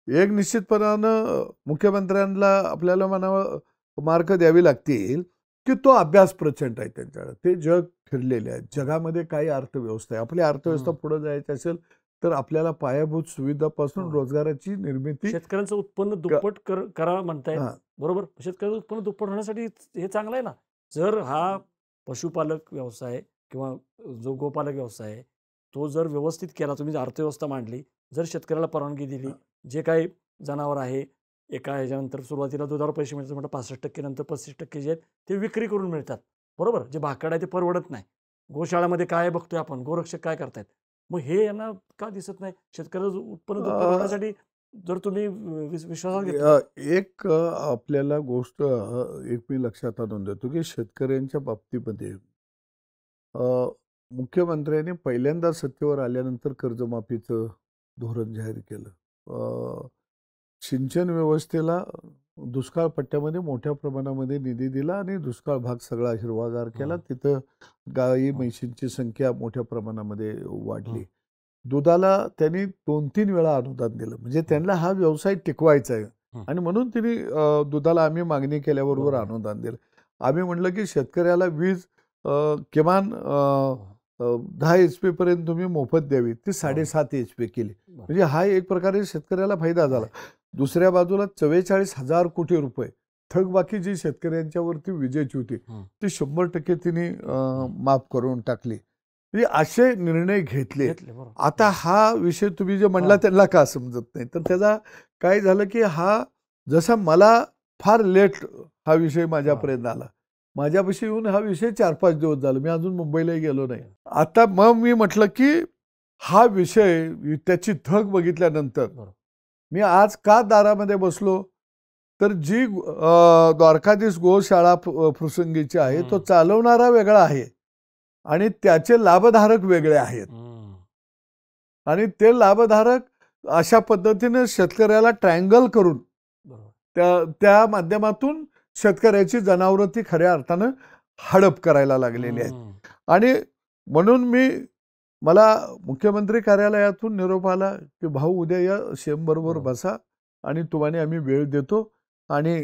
एक निश्चितपणानं मुख्यमंत्र्यांना आपल्याला म्हणावं मार्क द्यावी लागतील की तो अभ्यास प्रचंड आहे त्यांच्याकडे, ते जग फिरलेले आहेत. जगामध्ये काही अर्थव्यवस्था आहे, आपली अर्थव्यवस्था पुढे जायची असेल तर आपल्याला पायाभूत सुविधापासून रोजगाराची निर्मिती, शेतकऱ्यांचं उत्पन्न दुप्पट करा म्हणताय, बरोबर. शेतकऱ्यांचं उत्पन्न दुप्पट होण्यासाठी हे चांगलं आहे ना. जर हा पशुपालक व्यवसाय किंवा जो गोपालक व्यवसाय आहे तो जर व्यवस्थित केला, तुम्ही अर्थव्यवस्था मांडली, जर शेतकऱ्याला परवानगी दिली, जे काही जनावर आहे एका ह्याच्यानंतर सुरुवातीला दुधावर पैसे मिळतात, म्हणजे 65% नंतर 35% जे आहेत ते विक्री करून मिळतात, बरोबर. जे भाकड आहे ते परवडत नाही. गोशाळामध्ये काय बघतोय आपण, गोरक्षक काय करतायत, मग हे यांना का दिसत नाही? शेतकऱ्याचं उत्पन्न दुप्पट होण्यासाठी जर तुम्ही विश्वासात घेतला. एक आपल्याला गोष्ट एक मी लक्षात आणून देतो की शेतकऱ्यांच्या बाबतीमध्ये मुख्यमंत्र्यांनी पहिल्यांदा सत्तेवर आल्यानंतर कर्जमाफीचं धोरण जाहीर केलं. सिंचन व्यवस्थेला दुष्काळ पट्ट्यामध्ये मोठ्या प्रमाणामध्ये निधी दिला आणि दुष्काळ भाग सगळा हिरवागार केला. तिथं गाई म्हशींची संख्या मोठ्या प्रमाणामध्ये वाढली. दुधाला त्यांनी 2-3 वेळा अनुदान दिलं, म्हणजे त्यांना हा व्यवसाय टिकवायचा आहे. आणि म्हणून त्यांनी दुधाला आम्ही मागणी केल्याबरोबर अनुदान दिलं. आम्ही म्हटलं की शेतकऱ्याला वीज किमान 10 HP पर्यंत तुम्ही मोफत द्यावी, ती 7.5 HP केली. म्हणजे हा एक प्रकारे शेतकऱ्याला फायदा झाला. दुसऱ्या बाजूला 44,000 कोटी रुपये थकबाकी जी शेतकऱ्यांच्यावरती विजेची होती ती 100% तिने माफ करून टाकली. म्हणजे असे निर्णय घेतले. आता हा विषय तुम्ही जे म्हणला त्यांना का समजत नाही, तर त्याचा काय झालं की हा जसं मला फार लेट हा विषय माझ्यापर्यंत आला. माझ्यापाशी येऊन हा विषय 4-5 दिवस झाले. मी अजून मुंबईलाही गेलो नाही. आता मग मी म्हटलं की हा विषय त्याची धग बघितल्यानंतर मी आज का दारामध्ये बसलो, तर जी द्वारकाधीश गोशाळा प्रसंगीची आहे, तो चालवणारा वेगळा आहे आणि त्याचे लाभधारक वेगळे आहेत. आणि ते लाभधारक अशा पद्धतीने शेतकऱ्याला ट्रायंगल करून त्या माध्यमातून शेतकऱ्याची जनावरं ती खऱ्या अर्थानं हडप करायला लागलेली आहेत. आणि म्हणून मला मुख्यमंत्री कार्यालयातून निरोप आला की भाऊ उद्या या सीएम बरोबर बसा आणि तुम्हाला आम्ही वेळ देतो. आणि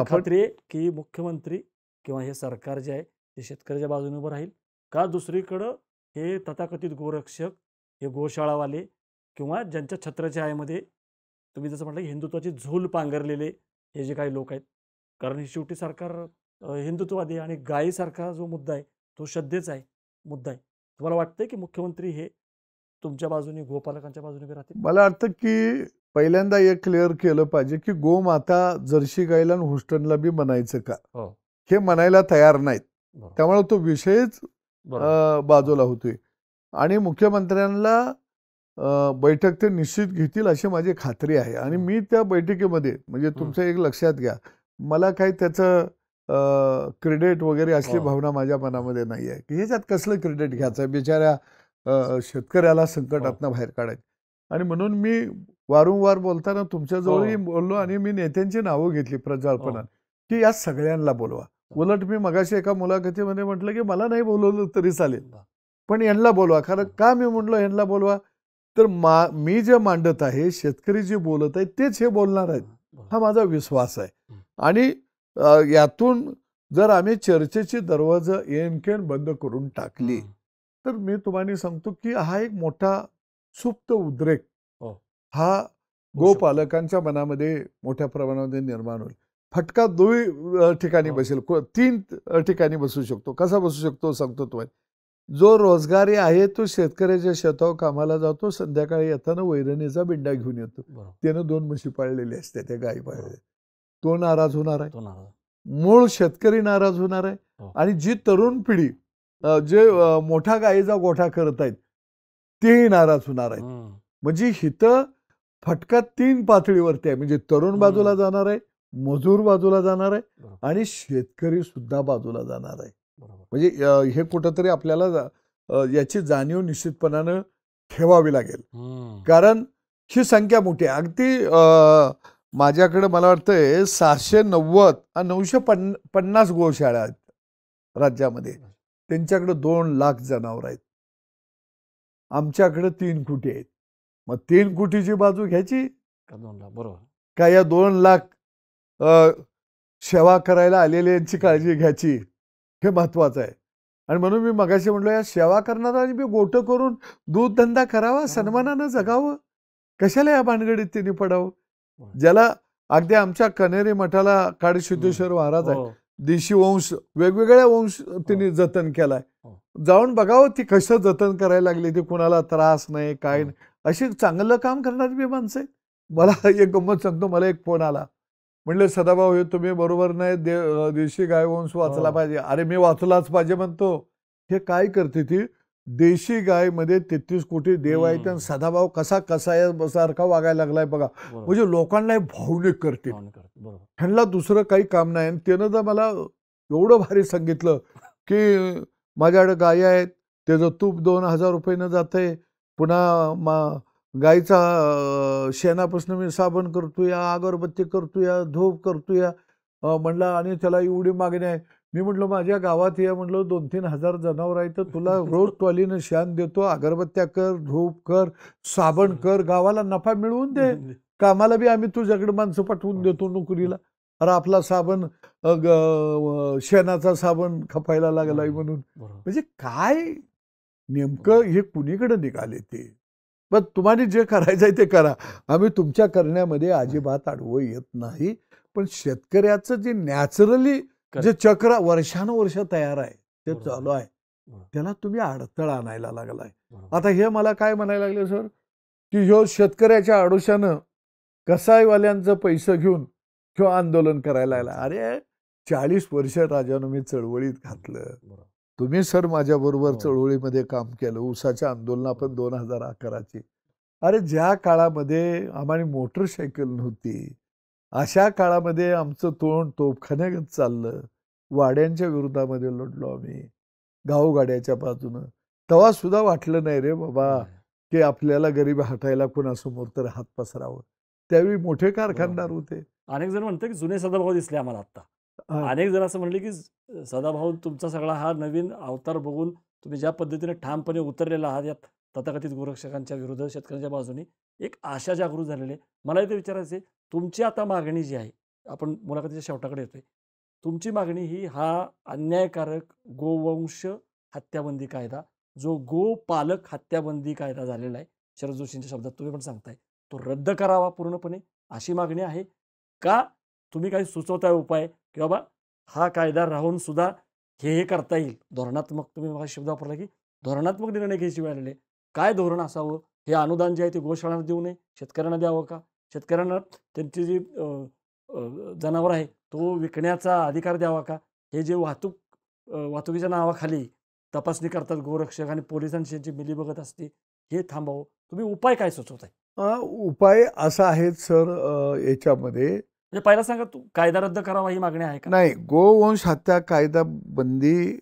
खात्री आहे की मुख्यमंत्री किंवा हे सरकार जे आहे ते शेतकऱ्याच्या बाजूने उभं राहील का दुसरीकडं हे तथाकथित गोरक्षक, हे गोशाळावाले किंवा ज्यांच्या छत्राच्या आयमध्ये तुम्ही जसं म्हटलं की हिंदुत्वाची झूल पांघरलेले हे जे काही लोक आहेत, कारण हे शेवटी सरकार हिंदुत्ववादी आणि गायीसारखा जो मुद्दा आहे तो श्रद्धेचा मुद्दा आहे. तुम्हाला वाटतंय की मुख्यमंत्री हे तुमच्या बाजूने, गोपालकांच्या बाजूने उभे राहतील? मला वाटतं की पहिल्यांदा एक क्लिअर केलं पाहिजे की गोमाता जर्सी गाईला आणि हुस्टनला बी म्हणायचं का, हे म्हणायला तयार नाहीत. त्यामुळे तो विषयच बाजूला होतोय. आणि मुख्यमंत्र्यांना बैठक ते निश्चित घेतील अशी माझी खात्री आहे. आणि मी त्या बैठकीमध्ये म्हणजे तुमचं एक लक्षात घ्या, मला काही त्याचं क्रेडिट वगैरे असली भावना माझ्या मनामध्ये नाही आहे की ह्याच्यात कसलं क्रेडिट घ्यायचं, बिचाऱ्या शेतकऱ्याला संकटातनं बाहेर काढायचं. आणि म्हणून मी वारंवार बोलताना तुमच्याजवळही बोललो आणि मी नेत्यांची नावं घेतली प्रज्वलपणात की या सगळ्यांना बोलवा. उलट मी मगाशी एका मुलाखतीमध्ये म्हटलं की मला नाही बोलवलं तरी चालेल, पण यांना बोलवा. कारण का मी म्हटलं यांना बोलवा, तर मी जे मांडत आहे, शेतकरी जे बोलत आहे तेच हे बोलणार आहेत, हा माझा विश्वास आहे. आणि यातून जर आम्ही चर्चेची दरवाजा एनकेन बंद करून टाकली तर मी तुम्हाला सांगतो की हा एक मोठा सुप्त उद्रेक हा गोपालकांच्या मनामध्ये मोठ्या प्रमाणामध्ये निर्माण होईल. फटका 2 ठिकाणी बसेल, 3 ठिकाणी बसू शकतो. कसा बसू शकतो सांगतो तुम्हाला. जो रोजगारी आहे तो शेतकऱ्याच्या शेतावर कामाला जातो, संध्याकाळी येताना वैरणीचा बिंडा घेऊन येतो. त्यानं 2 म्हशी पाळलेली असते, त्या गाई पाळलेल्या, तो नाराज होणार आहे. मूळ शेतकरी नाराज होणार आहे. आणि जी तरुण पिढी जे मोठा गाईचा गोठा करत आहेत तेही नाराज होणार आहेत. म्हणजे हिथं फटका 3 पातळीवरती आहे. म्हणजे तरुण बाजूला जाणार आहे, मजूर बाजूला जाणार आहे आणि शेतकरी सुद्धा बाजूला जाणार आहे. म्हणजे हे कुठंतरी आपल्याला याची जाणीव निश्चितपणानं ठेवावी लागेल. कारण ही संख्या मोठी आहे. अगदी माझ्याकडे मला वाटतंय 790 आणि 950 गोशाळा आहेत राज्यामध्ये. त्यांच्याकडे 2 लाख जनावर आहेत, आमच्याकडे 3 कोटी आहेत. मग 3 कोटीची बाजू घ्यायची का 2 लाख? बरोबर. का या 2 लाख सेवा करायला आलेल्यांची काळजी घ्यायची, हे महत्वाचं आहे. आणि म्हणून मी मगाशी म्हटलं या सेवा करणारा बी गोटं करून दूध धंदा करावा, सन्मानानं जगावं, कशाला या भानगडीत त्यांनी पडावं. ज्याला अगदी आमच्या कनेरी मठाला काळसिद्धेश्वर महाराज आहे, देशी वंश, वेगवेगळ्या वंश त्यांनी जतन केलाय. जाऊन बघावं ती कसं जतन करायला लागली, ती कुणाला त्रास नाही काय नाही, अशी चांगलं काम करणारी बी माणसं आहे. मला एक गंमत सांगतो, मला एक फोन आला, म्हणले सदाभाऊ हे तुम्ही बरोबर नाही, देशी गाय वंश वाचला पाहिजे. अरे मी वाचलाच पाहिजे म्हणतो. हे काय करते ती, देशी गाय मध्ये 33 कोटी देव आहेत आणि सदाभाऊ कसा सारखा वागायला लागलाय बघा. म्हणजे लोकांना भावनिक करते, ह्यांना दुसरं काही काम नाही. आणि त्यानं तर मला एवढं भारी सांगितलं की माझ्याकडे गाय आहेत, त्याचं तूप 2000 रुपयानं जातंय, पुन्हा गायचा शेणापासून मी साबण करतोय, अगरबत्ती करतोय, धूप करतोय म्हणलं, आणि त्याला एवढी मागणी आहे. मी म्हटलं माझ्या गावात या म्हटलं 2-3 हजार जनावर आहेत, तर तुला रोज टॉलीनं शेण देतो, अगरबत्त्या कर, धूप कर, साबण कर, गावाला नफा मिळवून दे, कामाला बी आम्ही तुझ्याकडे माणसं पाठवून देतो नोकरीला. अरे आपला साबण शेणाचा साबण खपायला लागलाय म्हणून. म्हणजे काय नेमकं हे कुणीकडे निघाले ते. पण तुम्हाला जे करायचंय ते करा, आम्ही तुमच्या करण्यामध्ये अजिबात आडवं येत नाही. पण शेतकऱ्याचं जे नॅचरली जे चक्र वर्षानुवर्ष तयार आहे ते चालू आहे, त्याला तुम्ही अडथळा आणायला लागलाय. आता हे मला काय म्हणायला लागले सर, की ह्यो शेतकऱ्याच्या आडोशानं कसाईवाल्यांचं पैसे घेऊन किंवा आंदोलन करायला लागला. अरे 40 वर्ष राजानं मी चळवळीत घातलं. तुम्ही सर माझ्याबरोबर चळवळीमध्ये काम केलं. उसाच्या आंदोलन आपण 2011ची. अरे ज्या काळामध्ये आम्हाला मोटरसायकल नव्हती, अशा काळामध्ये आमचं तोंड तोफखान्यागत चाललं. वाड्यांच्या विरोधामध्ये लढलो आम्ही, गावगाड्याच्या बाजूनं. तेव्हा सुद्धा वाटलं नाही रे बाबा की आपल्याला गरीब हटायला कुणासमोर तर हात पसरावं. त्यावेळी मोठे कारखानदार होते. अनेक जण म्हणतात की जुने सदाभाऊ दिसले आम्हाला आता. अनेक जण असं म्हणले की सदाभाऊ तुमचा सगळा हा नवीन अवतार बघून तुम्ही ज्या पद्धतीने ठामपणे उतरलेला आहात या तथाकथित गोरक्षकांच्या विरुद्ध शेतकऱ्यांच्या बाजूने, एक आशा जागृत झालेली आहे. मला इथे विचारायचं आहे, तुमची आता मागणी जी आहे, आपण मुलाखतीच्या शेवटाकडे येतोय, तुमची मागणी ही हा अन्यायकारक गोवंश हत्याबंदी कायदा, जो गोपालक हत्याबंदी कायदा झालेला आहे, शरद जोशींच्या शब्दात तुम्ही पण सांगताय, तो रद्द करावा पूर्णपणे, अशी मागणी आहे का? तुम्ही काही सुचवताय उपाय की बाबा हा कायदा राहून सुद्धा हे करता येईल? धोरणात्मक, तुम्ही मला शब्द वापरला की धोरणात्मक निर्णय घ्यायची वेळ आलेली आहे. काय धोरण असावं? हे अनुदान जे आहे ते गोशाळांना देऊ नये, शेतकऱ्यांना द्यावं का? शेतकऱ्यांना त्यांची जी जनावर आहे तो विकण्याचा अधिकार द्यावा का? हे जे वाहतुकीच्या नावाखाली तपासणी करतात गोरक्षक आणि पोलिसांची जी मिलीभगत असते, हे थांबावं. तुम्ही उपाय काय सुचवताय? उपाय असा आहे सर, याच्यामध्ये म्हणजे पहिला सांगा, कायदा रद्द करावा ही मागणी आहे का? नाही, गोवंश हत्या कायदा बंदी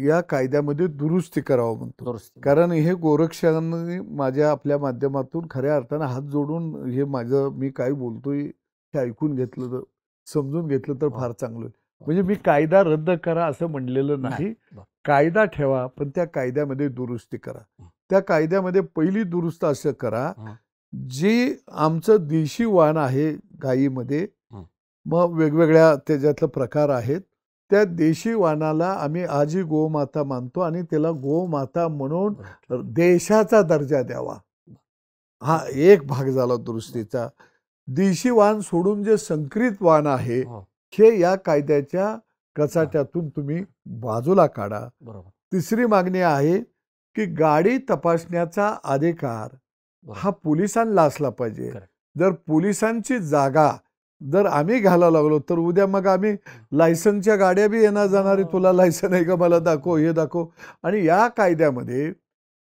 या कायद्यामध्ये दुरुस्ती करावं म्हणतो. कारण हे गोरक्षकांनी माझ्या आपल्या माध्यमातून खऱ्या अर्थानं हात जोडून हे माझं मी काय बोलतोय हे ऐकून घेतलं तर, समजून घेतलं तर फार चांगलं. म्हणजे मी कायदा रद्द करा असं म्हणलेलं नाही. कायदा ठेवा, पण त्या कायद्यामध्ये दुरुस्ती करा. त्या कायद्यामध्ये पहिली दुरुस्त असं करा, जी आमचं देशी वाण आहे गायीमध्ये, मग वेगवेगळ्या त्याच्यातले प्रकार आहेत, त्या देशी वाणाला आम्ही आजी गोमाता मानतो आणि त्याला गोमाता म्हणून देशाचा दर्जा द्यावा. हा एक भाग झाला दुरुस्तीचा. देशी वाण सोडून जे संकरित वाण आहे हे या कायद्याच्या कचाट्यातून तुम्ही बाजूला काढा. तिसरी मागणी आहे की गाडी तपासण्याचा अधिकार हा पोलिसांना असला पाहिजे. जर पोलिसांची जागा जर आम्ही घालायला लागलो तर उद्या मग आम्ही लायसनच्या गाड्या बी येणार जाणारी, तुला लायसन आहे का, मला दाखव, हे दाखव. आणि या कायद्यामध्ये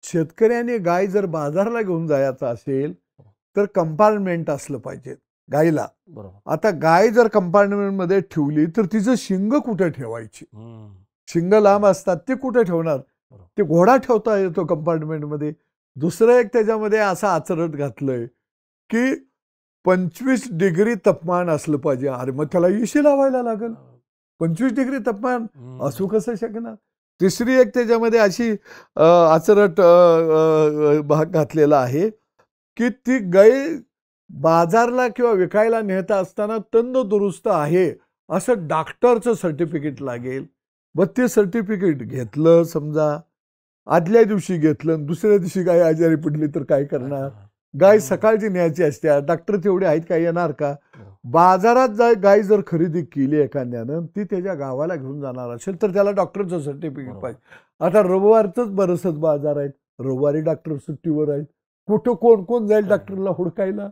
शेतकऱ्याने गाय जर बाजारला घेऊन जायचं असेल तर कंपार्टमेंट असलं पाहिजे गायीला. आता गाय जर कंपार्टमेंटमध्ये ठेवली तर तिचं शिंग कुठे ठेवायची? शिंग लांब असतात, ते कुठे ठेवणार? ते घोडा ठेवता येतो कंपार्टमेंटमध्ये. दुसरं एक त्याच्यामध्ये असं आचरण घातलंय की 25 डिग्री तापमान असलं पाहिजे. अरे मग त्याला इशी लावायला लागेल. 25 डिग्री तापमान असू कसं शकणार? तिसरी एक त्याच्यामध्ये अशी आचरट भाग घातलेला आहे की ती गाय बाजारला किंवा विकायला नेता असताना तंद दुरुस्त आहे असं डॉक्टरचं सर्टिफिकेट लागेल. मग ते सर्टिफिकेट घेतलं, समजा आदल्या दिवशी घेतलं, दुसऱ्या दिवशी गाय आजारी पडली तर काय करणार? गाय सकाळची न्यायची असते, डॉक्टर तेवढे आहेत का, येणार का? बाजारात गाय जर खरेदी केली एखाद्यानं, ती त्याच्या गावाला घेऊन जाणार असेल तर त्याला डॉक्टरचं सर्टिफिकेट पाहिजे. आता रविवारचंच बरंचसं बाजार आहेत, रविवारी डॉक्टर सुट्टीवर आहेत, कुठं कोण कोण जाईल डॉक्टरला हुडकायला?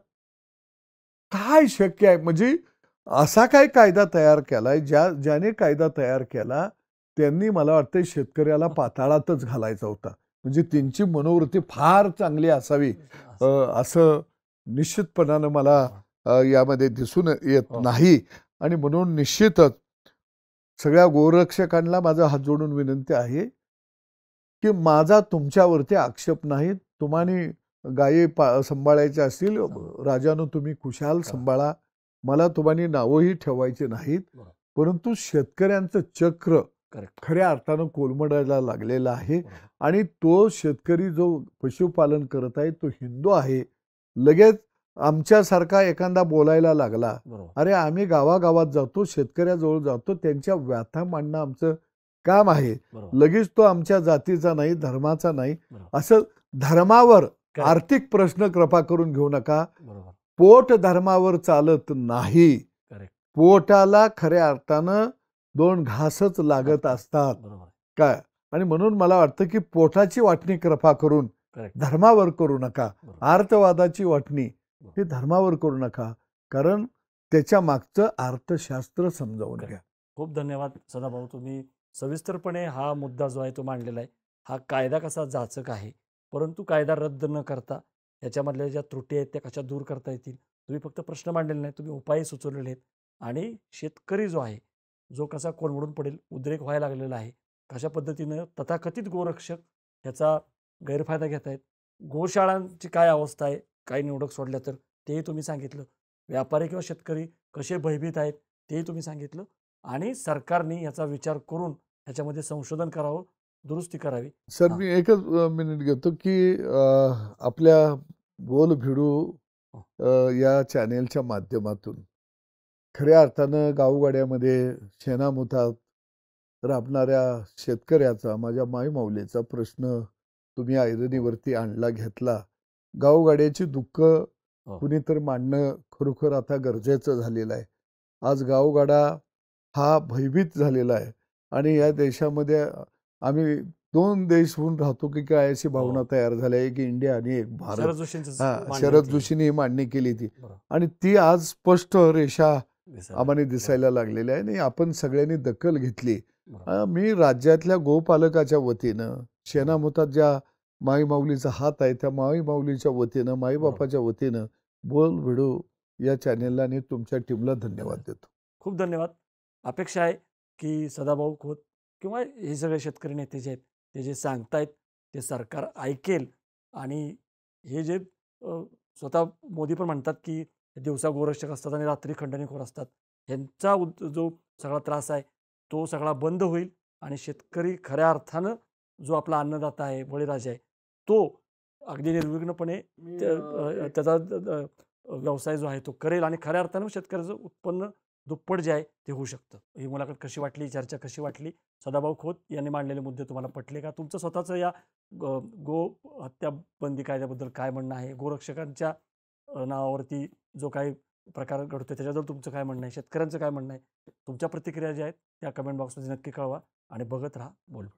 काय शक्य आहे? म्हणजे असा काय कायदा तयार केलाय, ज्याने कायदा तयार केला त्यांनी मला वाटतं शेतकऱ्याला पाताळातच घालायचा होता. म्हणजे त्यांची मनोवृत्ती फार चांगली असावी असं निश्चितपणानं मला यामध्ये दिसून येत नाही. आणि म्हणून निश्चितच सगळ्या गोरक्षकांना माझा हात जोडून विनंती आहे की माझा तुमच्यावरती आक्षेप नाही. तुम्हानी गायी सांभाळायच्या असतील, राजानं तुम्ही खुशाल सांभाळा, मला तुम्हानी नावंही ठेवायचे नाहीत. परंतु शेतकऱ्यांचं चक्र खऱ्या अर्थानं कोलमडायला लागलेला आहे. आणि तो शेतकरी जो पशुपालन करत आहे तो हिंदू आहे. लगेच आमच्यासारखा एखादा बोलायला लागला, अरे आम्ही गावागावात जातो, शेतकऱ्याजवळ जातो, त्यांच्या व्यथा मांडणं आमचं काम आहे. लगेच तो आमच्या जातीचा नाही, धर्माचा नाही. असं धर्मावर आर्थिक प्रश्न कृपा करून घेऊ नका. पोट धर्मावर चालत नाही. पोटाला खऱ्या अर्थानं 2 घासच लागत असतात काय. आणि म्हणून मला वाटतं की पोटाची वाटणी कृपा करून धर्मावर करू नका. अर्थवादाची वाटणी हे धर्मावर करू नका. कारण त्याच्या मागचं अर्थशास्त्र समजावून ओके. घ्या. खूप धन्यवाद सदाभाऊ. तुम्ही सविस्तरपणे हा मुद्दा जो आहे तो मांडलेला आहे. हा कायदा कसा जाचक आहे, परंतु कायदा रद्द न करता याच्यामधल्या ज्या त्रुटी आहेत त्या कशा दूर करता येतील. तुम्ही फक्त प्रश्न मांडलेले नाहीत, तुम्ही उपायही सुचवलेले आहेत. आणि शेतकरी जो आहे, जो कसा कोलमडून पडेल, उद्रेक व्हायला लागलेला आहे, कशा पद्धतीनं तथाकथित गोरक्षक ह्याचा गैरफायदा घेत आहेत. गोशाळांची काय अवस्था आहे, काही निवडक सोडल्या तर तेही तुम्ही सांगितलं. व्यापारी किंवा शेतकरी कसे भयभीत आहेत तेही तुम्ही सांगितलं. आणि सरकारने याचा विचार करून ह्याच्यामध्ये संशोधन करावं, दुरुस्ती करावी. सर हां. मी एकच मिनिट घेतो की आपल्या बोल भिडू हो. या चॅनेलच्या माध्यमातून खऱ्या अर्थानं गावगाड्यामध्ये शेणामुतात राबणाऱ्या शेतकऱ्याचा, माझ्या माईमाऊलीचा प्रश्न तुम्ही ऐरणीवरती आणला, घेतला. गावगाड्याची दुःख हो. कुणीतरी मांडणं खरोखर आता गरजेचं झालेलं आहे. आज गावगाडा हा भयभीत झालेला आहे आणि या देशामध्ये आम्ही 2 देश होऊन राहतो की काय अशी भावना हो. तयार झाली आहे की इंडिया आणि एक भारत. शरद जोशींचंच हां, मांडणी शरद होती ही. जोशींनी ही मांडणी केली ती बरोबर. आणि ती आज स्पष्ट रेषा दिसायला आम्हाला लागली. बरोबर. दिसायला लागलेली आहे आणि आपण सगळ्यांनी दखल घेतली. बरोबर. मी राज्यातल्या गोपालकाच्या वतीनं, बरोबर. शेणामुतात ज्या माईमाऊलीचा हात आहे, त्या माईमाऊलीच्या वतीनं, बरोबर. माईबापाच्या वतीनं बोल भिडू या चॅनेलला आणि तुमच्या टीमला धन्यवाद देतो. खूप धन्यवाद. अपेक्षा आहे की सदाभाऊ खोत किंवा हे सगळे शेतकरी नेते जे आहेत, ते जे सांगतायत ते सरकार ऐकेल. आणि हे जे स्वतः मोदी पण म्हणतात की दिवसा गोरक्षक असतात आणि रात्री खंडणीखोर असतात. ह्यांचा जो सगळा त्रास आहे, तो सगळा बंद होईल आणि शेतकरी खऱ्या अर्थानं जो आपला अन्नदाता आहे, बळीराजा आहे, तो अगदी निर्विघ्नपणे त्याचा व्यवसाय जो आहे तो करेल आणि खऱ्या अर्थानं शेतकऱ्याचं उत्पन्न दुप्पट जे आहे ते होऊ शकतं. ही मुलाखत कशी वाटली, चर्चा कशी वाटली? सदाभाऊ खोत यांनी मांडलेले मुद्दे तुम्हाला पटले का? तुमचं स्वतःचं या गो हत्या बंदी कायद्याबद्दल काय म्हणणं आहे? गोरक्षकांच्या नावावरती जो काही प्रकार घडतोय त्याच्याबद्दल तुमचं काय म्हणणं आहे? शेतकऱ्यांचं काय म्हणणं आहे? तुमच्या प्रतिक्रिया ज्या आहेत त्या कमेंट बॉक्समध्ये नक्की कळवा आणि बघत राहा बोलबिड.